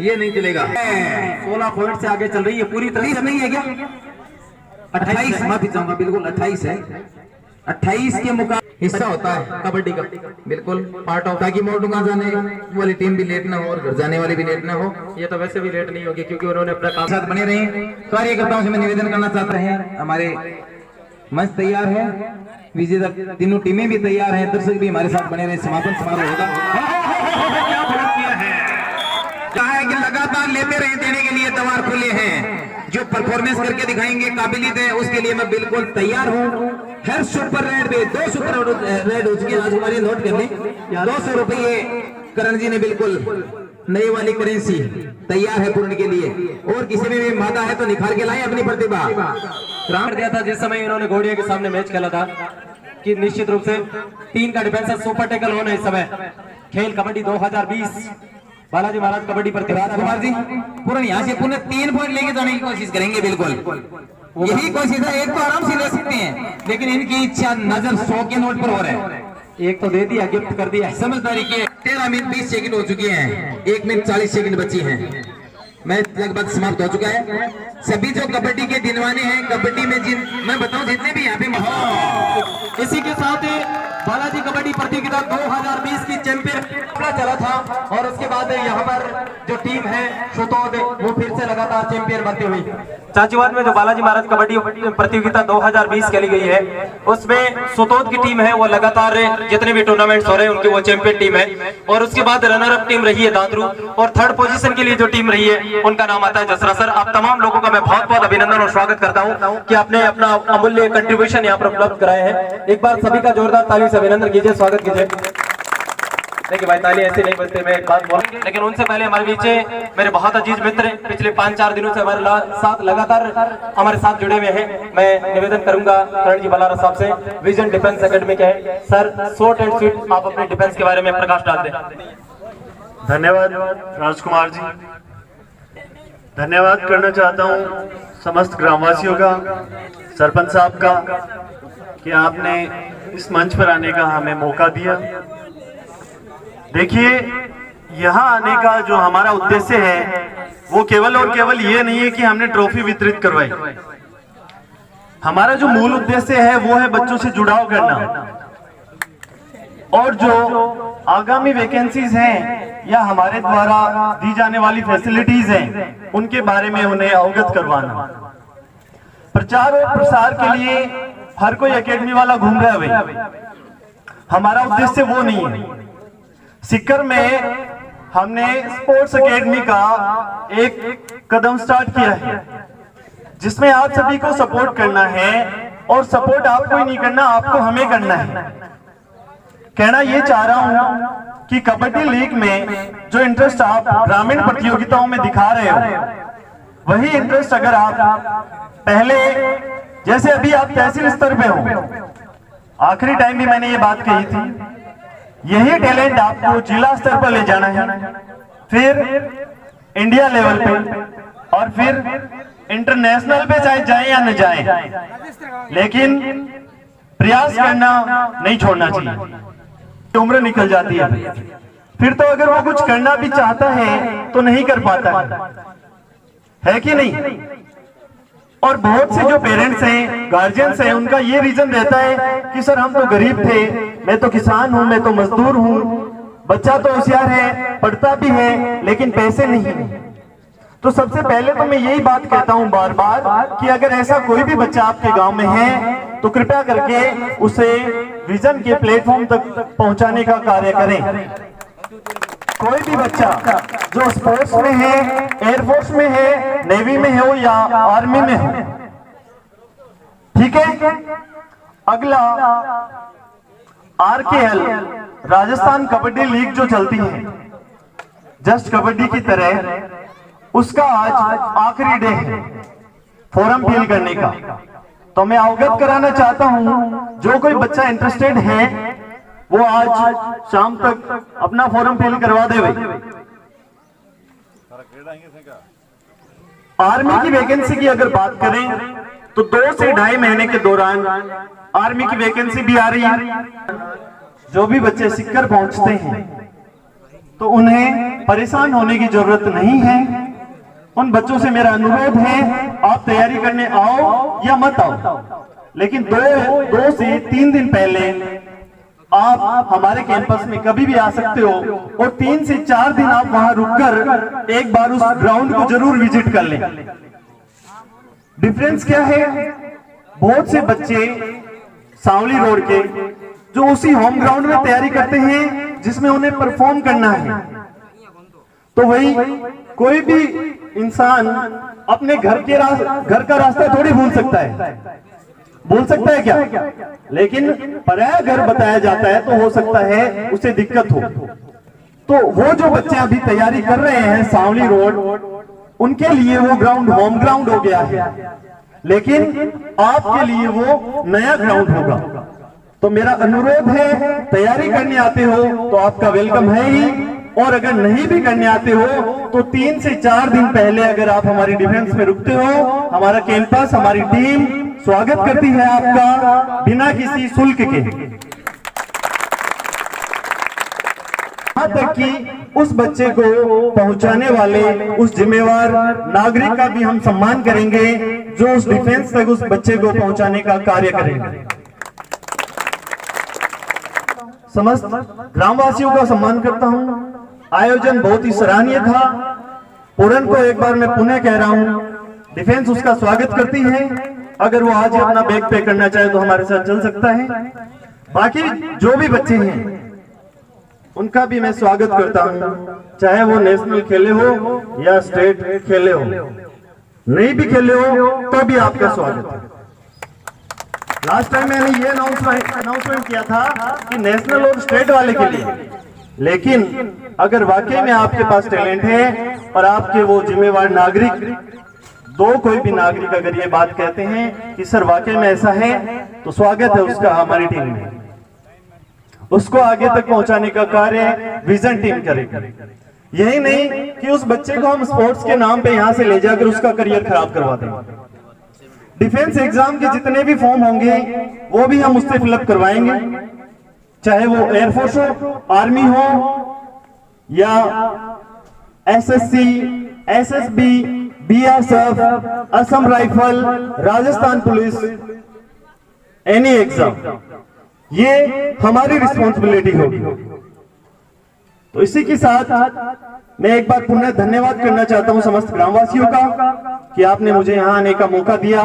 ये नहीं चलेगा। 16 पॉइंट से आगे चल रही है पूरी तरह से। नहीं है क्या? 28 माफी चाहूंगा, बिल्कुल 28 है। 28 के मुकाबले हिस्सा होता है कबड्डी का, बिल्कुल पार्ट ऑफ, ताकि मोटूंगा जाने वाली टीम भी लेट ना हो और घर जाने वाली भी लेट ना हो। ये तो वैसे भी लेट नहीं होगी क्योंकि उन्होंने अपना काम साथ बने रहे। कार्यकर्ताओं से मैं निवेदन करना चाहते हैं, हमारे मंच तैयार है, विजेता तीनों टीमें भी तैयार हैं, दर्शक भी हमारे साथ बने रहे। समापन समारोह होगा। कहा है कि लगातार लेते रहे, देने के लिए द्वार खुले हैं। जो परफॉर्मेंस करके दिखाएंगे, काबिलियत है, उसके लिए मैं बिल्कुल तैयार हूँ। हर सुपर रेड पे 2 सुपर रेड हो चुकी है, राजकुमारी नोट कर लें। 200 रुपये करण जी ने बिल्कुल नई वाली करेंसी तैयार है पूर्ण के लिए, और किसी में भी मादा है तो निखार के लाए अपनी प्रतिभा। राउंड दिया था जिस समय इन्होंने घोड़िया के सामने मैच खेला था कि निश्चित रूप से 3 का डिफेंस सुपर टैकल होना इस समय। खेल कबड्डी 2020 बालाजी महाराज कबड्डी पर राजकुमार जी पूर्ण यहाँ से पुनः 3 पॉइंट लेके जाने की कोशिश करेंगे। बिल्कुल यही कोशिश है, एक तो आराम से ले सकते हैं, लेकिन इनकी इच्छा नजर 100 के नोट पर हो रहा है। एक तो दे दिया, गिफ्ट कर दिया। समझदारी के 13 मिनट 20 सेकंड हो चुके हैं, 1 मिनट 40 सेकंड बची हैं। मैच लगभग समाप्त हो चुका है। सभी जो कबड्डी के दीवाने हैं, कबड्डी में मैं बताऊं जितने भी यहाँ पे माहौल, इसी के साथ बालाजी कबड्डी प्रतियोगिता 2020 की चैंपियन चला था, और उसके बाद यहाँ पर जो टीम है सुतोद, वो फिर से लगातार चैंपियन बनती हुई। चाचीवाद में जो बालाजी महाराज कबड्डी प्रतियोगिता 2020 खेली गई है, उसमें सुतोद की टीम है वो लगातार जितने भी टूर्नामेंट्स हो रहे हैं उनकी वो चैंपियन टीम है। और उसके बाद रनर अप टीम रही है दादरू, और 3rd पोजीशन के लिए जो टीम रही है उनका नाम आता है जसरा सर। आप तमाम लोगों का मैं बहुत बहुत अभिनंदन और स्वागत करता हूँ कि आपने अपना अमूल्य कंट्रीब्यूशन यहाँ पर उपलब्ध कराए हैं। एक बार सभी का जोरदार ताली से अभिनंदन कीजिए, स्वागत कीजिए। देखिए भाई, ताली ऐसे नहीं बनते, मैं एक बात बोलूं, लेकिन उनसे पहले हमारे बीच मेरे बहुत अजीज मित्र पिछले 5-4 दिनों से हमारे साथ लगातार हमारे साथ जुड़े हुए हैं। मैं निवेदन करूंगा करण जी बलारा साहब से, विजन डिफेंस एकेडमी के हैं सर, शॉर्ट एंड स्वीट आप अपने डिफेंस के बारे में प्रकाश डाल दें। धन्यवाद राजकुमार जी, धन्यवाद करना चाहता हूं समस्त ग्रामवासियों का, सरपंच साहब का, कि आपने इस मंच पर आने का हमें मौका दिया। देखिए, यहाँ आने का जो हमारा उद्देश्य है वो केवल और केवल ये नहीं है कि हमने ट्रॉफी वितरित करवाई। हमारा जो मूल उद्देश्य है वो है बच्चों से जुड़ाव करना, और जो आगामी वैकेंसीज हैं या हमारे द्वारा दी जाने वाली फैसिलिटीज हैं उनके बारे में उन्हें अवगत करवाना। प्रचार और प्रसार के लिए हर कोई एकेडमी वाला घूम रहा है भाई, हमारा उद्देश्य वो नहीं है। सीकर में हमने स्पोर्ट्स एकेडमी का एक कदम स्टार्ट किया है, जिसमें आप सभी को सपोर्ट करना है, और सपोर्ट आपको ही नहीं करना, आपको हमें करना है। कहना ये चाह रहा हूं कि कबड्डी लीग में जो इंटरेस्ट आप ग्रामीण प्रतियोगिताओं में दिखा रहे हो, वही इंटरेस्ट अगर आप पहले, जैसे अभी आप तहसील स्तर पे हो, आखिरी टाइम भी मैंने ये बात कही थी, यही टैलेंट आपको जिला स्तर पर ले जाना है, फिर इंडिया लेवल पे, और फिर इंटरनेशनल पे चाहे जाए या न जाए, लेकिन प्रयास करना नहीं छोड़ना चाहिए। उम्र निकल जाती है, फिर तो अगर वो कुछ करना भी चाहता है तो नहीं कर पाता है कि नहीं। और बहुत से जो पेरेंट्स हैं, गार्जियंस हैं, उनका ये रीजन रहता है कि सर हम तो गरीब थे, मैं तो किसान हूं, मैं तो मजदूर हूं, बच्चा तो होशियार है, पढ़ता भी है, लेकिन पैसे नहीं। तो सबसे पहले तो मैं यही बात कहता हूं बार बार कि अगर ऐसा कोई भी बच्चा आपके गांव में है तो कृपया करके उसे विजन के प्लेटफॉर्म तक पहुंचाने का कार्य करें। कोई भी बच्चा जो स्पोर्ट्स में है, एयरफोर्स में है, नेवी में हो या आर्मी में हो, ठीक है। अगला RKL राजस्थान कबड्डी लीग जो चलती है जस्ट कबड्डी की तरह, उसका आज आखिरी डे है फॉर्म फिल करने का। तो मैं अवगत कराना चाहता हूं, जो कोई बच्चा इंटरेस्टेड है वो आज शाम तक अपना फॉर्म फिल करवा दे। आर्मी की वैकेंसी की अगर बात करें तो 2 से 2.5 महीने के दौरान आर्मी की वैकेंसी भी आ रही है। जो भी बच्चे सीकर पहुंचते हैं तो उन्हें परेशान होने की जरूरत नहीं है। उन बच्चों से मेरा अनुरोध है, आप तैयारी करने आओ या मत आओ, लेकिन 2 से 3 दिन पहले आप हमारे कैंपस में कभी भी आ सकते हो और 3 से 4 दिन आप वहां रुककर एक बार उस ग्राउंड को जरूर विजिट कर लें। डिफरेंस क्या है? बहुत से बच्चे सांवली रोड के जो उसी होम ग्राउंड में तैयारी करते हैं जिसमें उन्हें परफॉर्म करना है, तो वही कोई भी इंसान अपने घर का रास्ता थोड़ी भूल सकता है। बोल सकता है क्या? लेकिन पराया घर बताया जाता है तो हो सकता है उसे दिक्कत हो। तो वो जो बच्चे अभी तैयारी कर रहे हैं सांवली रोड, उनके लिए वो ग्राउंड होम ग्राउंड हो गया है, लेकिन आपके लिए वो नया ग्राउंड होगा। तो मेरा अनुरोध है, तैयारी करने आते हो तो आपका वेलकम है ही, और अगर नहीं भी करने आते हो तो 3 से 4 दिन पहले अगर आप हमारी डिफेंस में रुकते हो, हमारा कैंपस, हमारी टीम स्वागत करती है आपका बिना किसी शुल्क के। यहाँ तक कि उस बच्चे को पहुंचाने वाले उस जिम्मेवार नागरिक का भी हम सम्मान करेंगे जो उस डिफेंस तक उस बच्चे को पहुंचाने का कार्य करेंगे। समस्त ग्रामवासियों का सम्मान करता हूं। आयोजन बहुत ही सराहनीय था। पूरन को एक बार मैं पुनः कह रहा हूं, डिफेंस उसका स्वागत करती है। अगर वो आज ही अपना बैग पे करना चाहे तो हमारे साथ चल सकता है। बाकी जो भी बच्चे हैं उनका भी मैं स्वागत करता हूं, चाहे वो नेशनल खेले हो या स्टेट खेले हो, नहीं भी खेले हो तो भी आपका स्वागत है। लास्ट टाइम मैंने ये अनाउंसमेंट किया था कि नेशनल और स्टेट वाले के लिए, लेकिन अगर वाकई में आपके पास टैलेंट है और आपके वो जिम्मेवार नागरिक, कोई भी नागरिक अगर ये बात कहते हैं कि सर वाकई में ऐसा है, तो स्वागत है उसका हमारी टीम में। उसको आगे तक पहुंचाने का कार्य विजन टीम करेगी। यही नहीं कि उस बच्चे को हम स्पोर्ट्स के नाम पे यहां से ले जाकर उसका करियर खराब करवा देंगे। डिफेंस एग्जाम के जितने भी फॉर्म होंगे वो भी हम उससे फिलअप करवाएंगे, चाहे वो एयरफोर्स हो, आर्मी हो या SSC, SSB, BSF, Assam rifle, Rajasthan police, any exam, ये हमारी रिस्पॉन्सिबिलिटी होगी। तो इसी के साथ मैं एक बार पुनः धन्यवाद करना चाहता हूं समस्त ग्रामवासियों का कि आपने मुझे यहां आने का मौका दिया।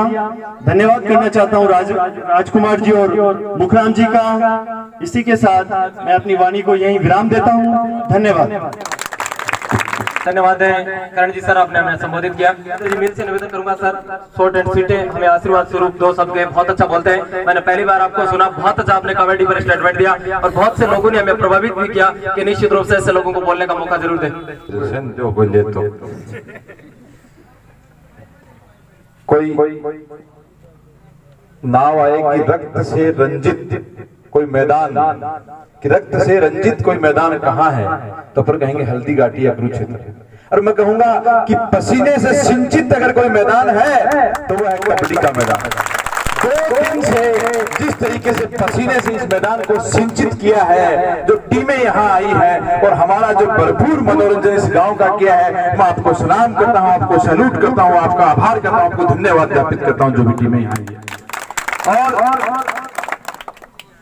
धन्यवाद करना चाहता हूं राजकुमार जी और मुखराम जी का। इसी के साथ मैं अपनी वाणी को यहीं विराम देता हूं। धन्यवाद। धन्यवाद करण जी सर, आपने हमें संबोधित किया। तो जी मेरे से निवेदन करूंगा सर, शॉर्ट एंड स्वीट हमें आशीर्वाद स्वरूप 2 शब्द के बहुत अच्छा बोलते हैं। मैंने पहली बार आपको सुना, बहुत अच्छा आपने कमेडी पर स्टेटमेंट दिया और बहुत से लोगों ने हमें प्रभावित भी किया कि निश्चित रूप से ऐसे लोगों को बोलने का मौका जरूर दें। जो बोले तो कोई नाव आएगी रक्त से रंजित कोई मैदान, कि रक्त से रंजित कोई मैदान कहाँ है, तो फिर कहेंगे हल्दी घाटी या कुरुक्षेत्र। और मैं कहूंगा कि पसीने से सिंचित अगर कोई मैदान है तो वो है कबड्डी का मैदान। 2 दिन से जिस तरीके से पसीने से इस मैदान को सिंचित किया है, जो टीमें यहाँ आई है और हमारा जो भरपूर मनोरंजन इस गांव का किया है, मैं आपको सलाम करता हूँ, आपको सैल्यूट करता हूँ, आपका आभार करता हूँ, आपको धन्यवाद ज्ञापित करता हूँ जो भी टीमें यहाँ आई है। और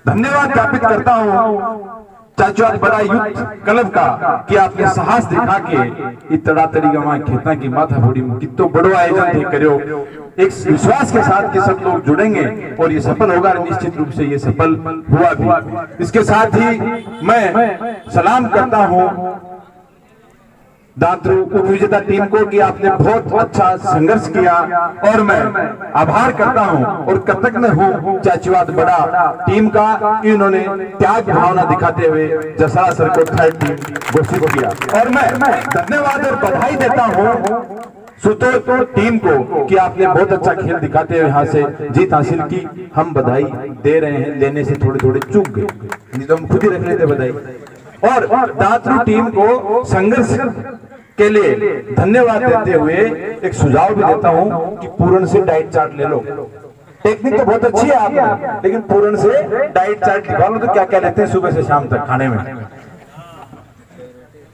धन्यवाद ज्ञापित करता हूँ चाचुआत बड़ा युद्ध क्लब का कि आपने साहस दिखा के इतना तरीका वहां खेतना की माथा फोड़ी कितो बड़ो आयोजन थे करो, एक विश्वास के साथ कि सब लोग जुड़ेंगे और ये सफल होगा। निश्चित रूप से ये सफल हुआ भी। इसके साथ ही मैं सलाम करता हूँ दांतरू उप विजेता टीम को कि आपने बहुत अच्छा संघर्ष किया और मैं आभार करता हूं और कृतज्ञ हूं चाचुआत बड़ा टीम का कि उन्होंने त्याग भावना दिखाते हुए जसरा सर को 3rd टीम घोषित किया। और मैं धन्यवाद और बधाई देता हूं सुतो टीम को कि आपने बहुत अच्छा खेल दिखाते हुए यहाँ से जीत हासिल की। हम बधाई दे रहे हैं, लेने से थोड़े थोड़े चूक गए, नहीं तो हम खुद ही रख लेते बधाई। और दातरू टीम को संघर्ष के लिए धन्यवाद देते हुए एक सुझाव भी देता हूं कि पूर्ण से डाइट चार्ट ले लो। टेक्निक तो बहुत अच्छी है आपने, लेकिन पूर्ण से डाइट चार्ट निकालो तो क्या क्या लेते हैं सुबह से शाम तक खाने में।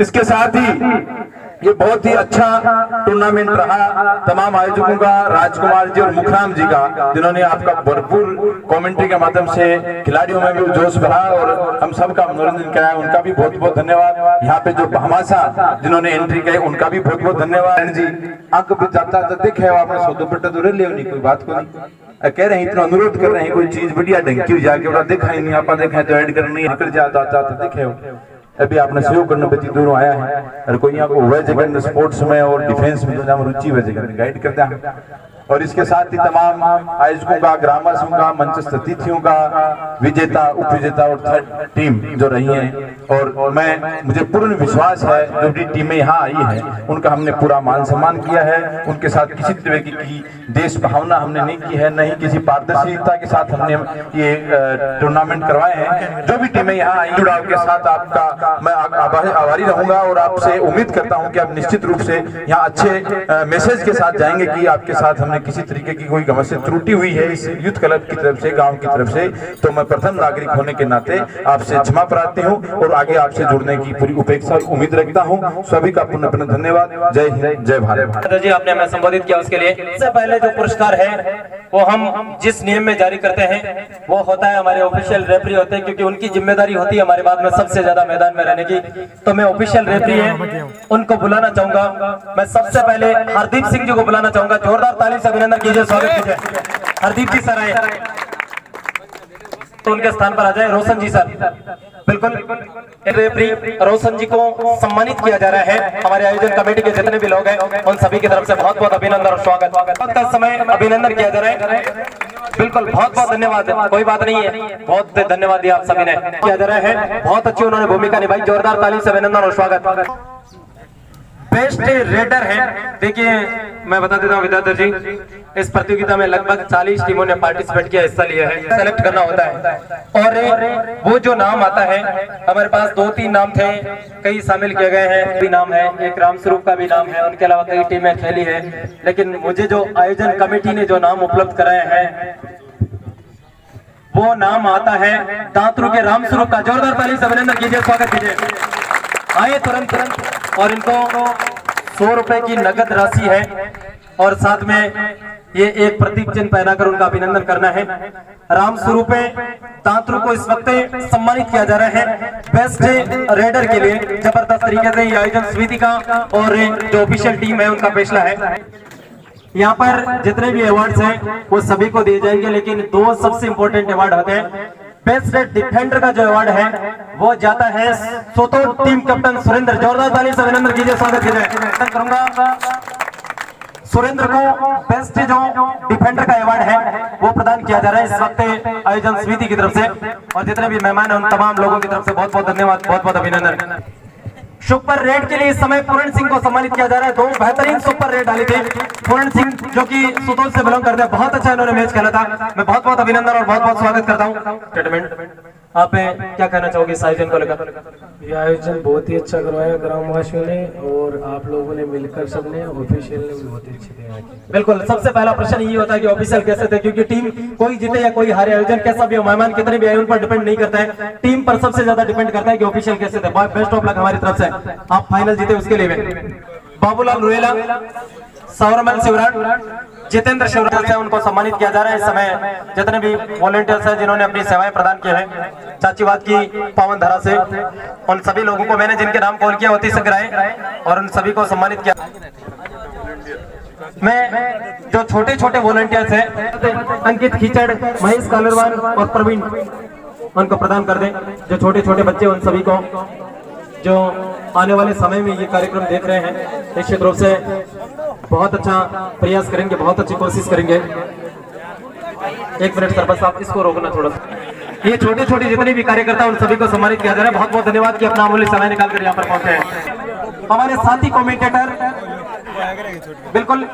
इसके साथ ही ये बहुत ही अच्छा टूर्नामेंट रहा तमाम आयोजकों का, राजकुमार जी और मुखराम जी का, जिन्होंने आपका भरपूर कमेंट्री के माध्यम से खिलाड़ियों में भी जोश भरा और हम सबका मनोरंजन कराया। उनका भी बहुत बहुत धन्यवाद। यहाँ पे जो हमाशा जिन्होंने एंट्री की उनका भी बहुत बहुत धन्यवाद जी। अंक भी जाता देखे आपने सौदो पट्टा दूर ले नहीं, कोई बात को नहीं कह रहे हैं, इतना अनुरोध कर रहे हैं, कोई चीज बढ़िया ढंकी जाके बड़ा देखा ही नहीं, आप देखा तो ऐड करनी निकल जाता देखे हो। अभी आपने सहयोग करने बच्ची दूरों आया है और कोई यहाँ को हुआ जगह स्पोर्ट्स में और डिफेंस में जो रुचि हुआ जगह गाइड करते हैं। और इसके साथ ही तमाम आयोजकों का, ग्रामवासियों का, मंचस्थ अतिथियों का, विजेता, उप विजेता और थर्ड टीम जो रही है। और मुझे पूर्ण विश्वास है जो भी टीमें यहाँ आई है उनका हमने पूरा मान सम्मान किया है। उनके साथ किसी तरह की देश भावना हमने नहीं की है, नहीं किसी पारदर्शिता के साथ हमने ये टूर्नामेंट करवाए हैं। जो भी टीमें यहाँ आई जुड़ाव के साथ आपका मैं आभारी रहूंगा और आपसे उम्मीद करता हूँ कि आप निश्चित रूप से यहाँ अच्छे मैसेज के साथ जाएंगे कि आपके साथ हमने किसी तरीके की कोई गलत से त्रुटि हुई है इस यूथ क्लब की तरफ से, गांव की तरफ से, तो मैं प्रथम नागरिक होने के नाते आपसे क्षमा प्रार्थी हूं और आगे आपसे जुड़ने की पूरी उपेक्षा और उम्मीद रखता हूं। सभी का पुनः पुनः धन्यवाद। जय हिंद, जय भारत। जी आपने हमें संबोधित किया उसके लिए सबसे पहले जो पुरस्कार है वो हम जिस नियम में जारी करते हैं वो होता है हमारे ऑफिशियल रेफरी होते हैं, क्योंकि उनकी जिम्मेदारी होती है हमारे बाद में सबसे ज्यादा मैदान में रहने की। तो मैं ऑफिशियल रेफरी है उनको बुलाना चाहूंगा। मैं सबसे पहले हरदीप सिंह जी को बुलाना चाहूंगा। जोरदार ताली से अभिनंदन कीजिए, स्वागत कीजिए। हरदीप जी सर आए तो उनके स्थान पर आ जाए रोशन जी सर। बिल्कुल रेफरी रोशन जी को सम्मानित किया जा रहा है। हमारे आयोजन कमेटी के जितने भी लोग हैं उन सभी की तरफ से बहुत बहुत अभिनंदन और स्वागत का समय अभिनंदन किया जा रहा है। बिल्कुल बहुत बहुत धन्यवाद, कोई बात नहीं है, बहुत धन्यवाद दिया आप सभी ने किया जा रहा है। बहुत अच्छी उन्होंने भूमिका निभाई। जोरदार ताली से अभिनंदन और स्वागत। बेस्ट रेडर है, देखिए मैं बता देता हूँ विद्याधर जी, इस प्रतियोगिता में लगभग 40 टीमों ने पार्टिसिपेट किया, हिस्सा लिया है। सेलेक्ट करना होता है और वो जो नाम आता है, हमारे पास 2-3 नाम थे, कई शामिल किए गए हैं भी नाम है, एक रामस्वरूप का भी नाम है, उनके अलावा कई टीमें खेली है। लेकिन मुझे जो आयोजन कमेटी ने जो नाम उपलब्ध कराए हैं वो नाम आता है दातरू के रामस्वरूप का। जोरदार ताली से अभिनंदन कीजिए, स्वागत कीजिए। आइए तुरंत और इनको 100 रुपए की नगद राशि है और साथ में ये एक प्रतीक चिन्ह पहनाकर उनका अभिनंदन करना है। रामस्वरूप दातरू को इस वक्त सम्मानित किया जा रहा है बेस्ट रेडर के लिए। जबरदस्त तरीके से ये आयोजन समिति का और जो ऑफिशियल टीम है उनका फैसला है। यहाँ पर जितने भी अवार्ड्स हैं वो सभी को दिए जाएंगे, लेकिन 2 सबसे इंपॉर्टेंट अवार्ड होते हैं। बेस्ट डिफेंडर का जो अवार्ड है वो जाता है सोतो टीम कैप्टन सुरेंद्र। जोरदार ताली से अभिनंदन कीजिए, स्वागत कीजिए। करूंगा सुरेंद्र को बेस्ट जो डिफेंडर का अवार्ड है वो प्रदान किया जा रहा है इस वक्त आयोजन समिति की तरफ से। और जितने भी मेहमान हैं उन तमाम लोगों की तरफ से बहुत बहुत धन्यवाद, बहुत बहुत अभिनंदन। सुपर रेड के लिए इस समय पूर्ण सिंह को सम्मानित किया जा रहा है। 2 बेहतरीन सुपर रेड डाली थी। पूर्ण सिंह जो कि सुतोल से बिलोंग करते हैं, बहुत अच्छा इन्होंने मैच खेला था। मैं बहुत बहुत अभिनंदन और बहुत बहुत स्वागत करता हूँ। स्टेटमेंट आप क्या कहना चाहोगे इस आयोजन को लेकर? ये आयोजन बहुत ही अच्छा करवाया ग्रामवासियों ने और आप लोगों ने मिलकर, सबने, ऑफिशियल ने भी बहुत अच्छी तैयारी की। बिल्कुल, सबसे पहला प्रश्न ये होता है कि ऑफिशियल कैसे थे, क्योंकि टीम कोई जीते या कोई हारे, आयोजन कैसा भी हो, मेहमान कितने भी आए उन पर डिपेंड नहीं करता है, टीम पर सबसे ज्यादा डिपेंड करता है कि ऑफिशियल कैसे थे। बेस्ट ऑफ लक हमारी तरफ से, आप फाइनल जीते उसके लिए। बाबूलाल रुएला, सौरमन शिवराट, जितेंद्र शिवराज से उनको सम्मानित किया जा रहा है। इस समय जितने भी वॉलंटियर्स हैं जिन्होंने अपनी सेवाएं प्रदान की हैं चाचीवाद की पावन धरा से, उन सभी लोगों को मैंने जिनके नाम कॉल किया होती संग्रह और उन सभी को सम्मानित किया। मैं जो छोटे छोटे वॉलंटियर्स हैं अंकित खीचड़, महेश कालरवान और प्रवीण, उनको प्रदान कर दें। जो छोटे छोटे बच्चे उन सभी को जो आने वाले समय में ये कार्यक्रम देख रहे हैं निश्चित रूप से बहुत अच्छा प्रयास करेंगे, बहुत अच्छी कोशिश करेंगे। 1 मिनट सर, बस आप इसको रोकना थोड़ा सा। ये छोटे छोटे जितने भी कार्यकर्ता उन सभी को सम्मानित किया जा रहा है। बहुत बहुत धन्यवाद कि अपना अमूल्य समय निकाल कर यहाँ पर पहुंचे हैं। हमारे साथी कमेंटेटर बिल्कुल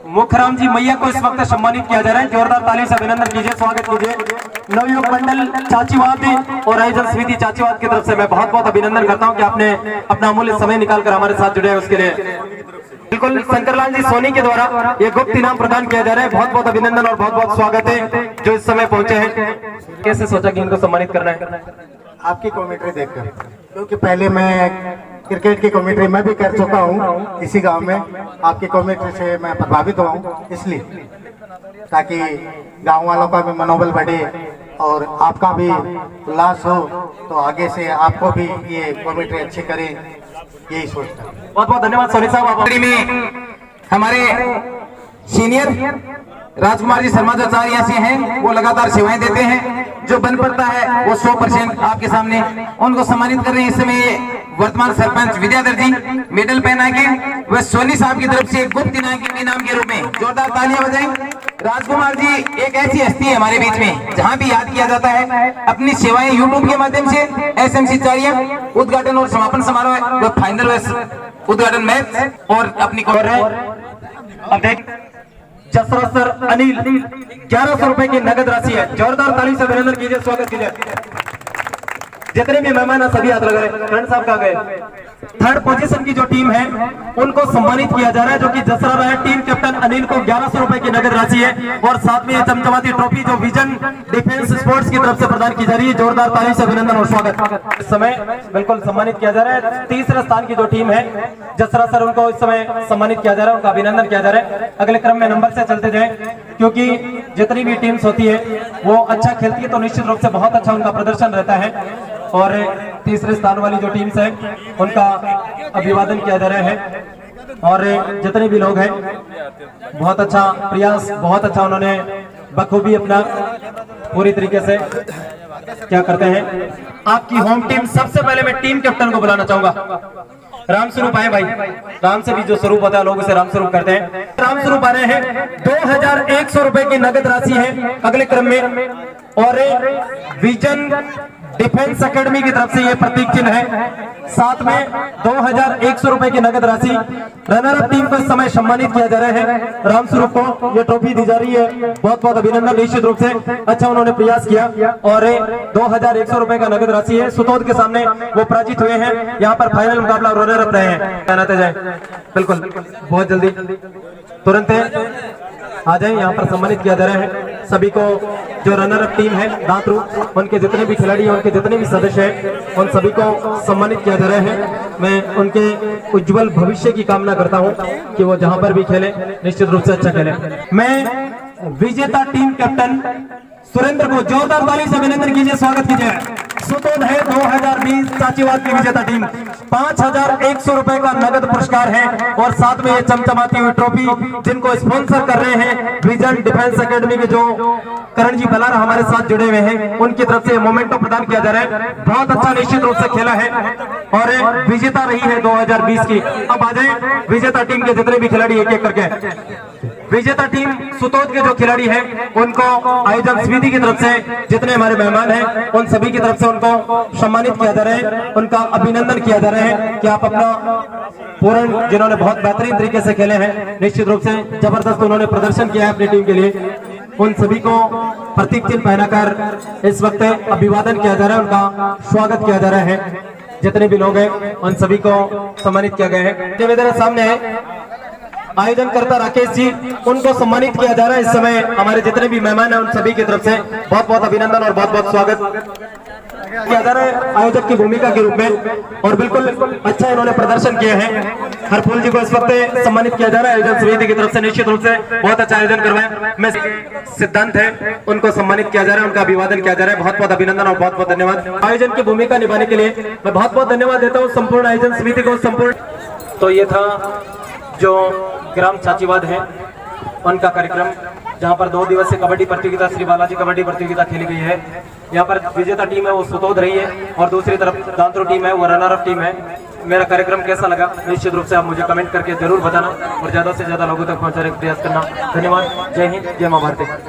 मुखराम जी मैया को इस वक्त सम्मानित किया जा रहा है। जोरदार ताली से अभिनंदन कीजिए, स्वागत कीजिए। नवयुग मंडल चाचीवाद और आयोजन समिति चाचीवाद की तरफ से मैं बहुत बहुत अभिनंदन करता हूं कि आपने अपना अमूल्य समय निकालकर हमारे साथ जुड़े हैं, उसके लिए बिल्कुल शंकरलाल जी सोनी के द्वारा ये गुप्त इनाम प्रदान किया जा रहा है। बहुत बहुत अभिनंदन और बहुत बहुत स्वागत है जो इस समय पहुंचे हैं। कैसे सोचा कि इनको सम्मानित करना है? आपकी कमेंट्री देखकर, क्योंकि पहले मैं क्रिकेट की कमेंट्री मैं भी कर चुका हूं इसी गांव में। आपकी कमेंट्री से मैं प्रभावित हुआ हूं, इसलिए ताकि गांव वालों का भी मनोबल बढ़े और आपका भी उल्लास हो, तो आगे से आपको भी ये कमेंट्री अच्छी करें, यही सोचता हूं। बहुत बहुत धन्यवाद सोनी साहब। आप में हमारे सीनियर राजकुमार जी शर्मा जो आचार्य से हैं, वो लगातार सेवाएं देते हैं। जो बन पड़ता है वो 100% आपके सामने उनको सम्मानित कर रहे हैं। इस समय वर्तमान सरपंच विद्याधर जी मेडल पहना के वह सोनी साहब की तरफ से गुप्त इनाम के रूप में जोरदार तालियां बजाएं। राजकुमार जी एक ऐसी हस्ती है हमारे बीच में जहां भी याद किया जाता है अपनी सेवाएं यूट्यूब के माध्यम से। एसएमसी चारिया उद्घाटन और समापन समारोह, फाइनल उद्घाटन मैच और अपनी अब देख जसरा सर अनिल 1100 रुपए की नगद राशि है। जोरदार ताली से अभिनंदन कीजिए, स्वागत कीजिए। जितने भी मेहमान है सभी हाथ लगा रहे। फ्रेंड साहब कहाँ गए? थर्ड पोजीशन की जो टीम है उनको सम्मानित किया जा रहा है, जो कि जसरा रहा है। टीम कैप्टन अनिल को 1100 रुपए की नगद राशि है और साथ में ये चमचमाती ट्रॉफी जो विजन डिफेंस स्पोर्ट्स की तरफ से प्रदान की जा रही है। जोरदार ताली से अभिनंदन और स्वागत। इस समय बिल्कुल सम्मानित किया जा रहा है। तीसरे स्थान की जो टीम है जसरा सर, उनको इस समय सम्मानित किया जा रहा है, उनका अभिनंदन किया जा रहा है। अगले क्रम में नंबर से चलते जाए, क्योंकि जितनी भी टीम्स होती है वो अच्छा खेलती है तो निश्चित रूप से बहुत अच्छा उनका प्रदर्शन रहता है। और तीसरे स्थान वाली जो टीम्स है उनका अभिवादन किया जा रहा है। और जितने भी लोग हैं बहुत अच्छा प्रयास, बहुत अच्छा उन्होंने बखूबी अपना पूरी तरीके से क्या करते हैं। आपकी होम टीम, सबसे पहले मैं टीम कैप्टन को बुलाना चाहूंगा। राम स्वरूप आए भाई, राम से भी जो स्वरूप होता है लोग उसे राम स्वरूप करते हैं। राम स्वरूप आ रहे हैं। 2100 रुपए की नगद राशि है अगले क्रम में। और विजन डिफेंस एकेडमी की तरफ से ये प्रतीक चिन्ह है, साथ में 2100 रुपए की नगद राशि। रनर अप टीम को इस समय सम्मानित किया जा रहा है। राम स्वरूप को ये ट्रॉफी दी जा रही है। बहुत बहुत अभिनंदन, निश्चित रूप से अच्छा उन्होंने प्रयास किया। और 2100 रुपए का नगद राशि है। सुतोद के सामने वो पराजित हुए हैं। यहाँ पर फाइनल मुकाबला रनर अप रहे हैं। कहनाते जाए बिल्कुल बहुत जल्दी तुरंत आ जाए, यहाँ पर सम्मानित किया जा रहा है सभी को। जो रनर अप टीम है दांतरू, उनके जितने भी खिलाड़ी हैं, उनके जितने भी सदस्य हैं, उन सभी को सम्मानित किया जा रहा है। मैं उनके उज्जवल भविष्य की कामना करता हूं कि वो जहां पर भी खेले निश्चित रूप से अच्छा खेले। मैं विजेता टीम कैप्टन सुरेंद्र को जोरदार ताली से अभिनंदन कीजिए, स्वागत कीजिए। सुतोद है 2020 चाचीवाद की विजेता टीम। 5100 रुपए का नगद पुरस्कार है और साथ में ये चमचमाती हुई ट्रॉफी जिनको स्पॉन्सर कर रहे हैं विजन डिफेंस एकेडमी के जो करण जी बलार हमारे साथ जुड़े हुए हैं, उनकी तरफ से मोमेंटो प्रदान किया जा रहा है। बहुत अच्छा निश्चित रूप से खेला है और विजेता रही है 2020 की। अब आ जाए विजेता टीम के जितने भी खिलाड़ी एक एक करके। विजेता टीम सुतोद के जो खिलाड़ी हैं उनको आयोजन समिति की तरफ से जितने हमारे मेहमान हैं उन सभी की तरफ से उनको सम्मानित किया जा रहा है, उनका अभिनंदन किया जा रहा है कि आप अपना पूर्ण, जिन्होंने बहुत बेहतरीन तरीके से खेले हैं, निश्चित रूप से जबरदस्त उन्होंने प्रदर्शन किया है अपनी टीम के लिए, उन सभी को प्रतीक चिन्ह पहनाकर इस वक्त अभिवादन किया जा रहा है, उनका स्वागत किया जा रहा है। जितने भी लोग हैं उन सभी को सम्मानित किया गया है। जो मेरे सामने है आयोजन करता राकेश जी, उनको सम्मानित किया जा रहा है इस समय। हमारे जितने भी मेहमान हैं उन सभी की तरफ से बहुत बहुत अभिनंदन और बहुत बहुत स्वागत किया जा रहा है आयोजक की भूमिका के रूप में। और बिल्कुल अच्छा इन्होंने प्रदर्शन किए हैं। हरफूल जी को इस वक्त सम्मानित किया जा रहा है आयोजन समिति की तरफ से, निश्चित रूप से बहुत अच्छा आयोजन करवाए। मैं सिद्धांत है उनको सम्मानित किया जा रहा है, उनका अभिवादन किया जा रहा है। बहुत बहुत अभिनंदन और बहुत बहुत धन्यवाद आयोजन की भूमिका निभाने के लिए। मैं बहुत बहुत धन्यवाद देता हूँ संपूर्ण आयोजन समिति को। संपूर्ण तो ये था जो ग्राम चाचीवाद है उनका कार्यक्रम, जहां पर 2 दिवसीय कबड्डी प्रतियोगिता श्री बालाजी कबड्डी प्रतियोगिता खेली गई है। यहाँ पर विजेता टीम है वो सुतोद रही है और दूसरी तरफ दांतरू टीम है वो रनर अप टीम है। मेरा कार्यक्रम कैसा लगा निश्चित रूप से आप मुझे कमेंट करके जरूर बताना और ज्यादा से ज्यादा लोगों तक पहुंचाने का प्रयास करना। धन्यवाद। जय हिंद, जय मां भारती।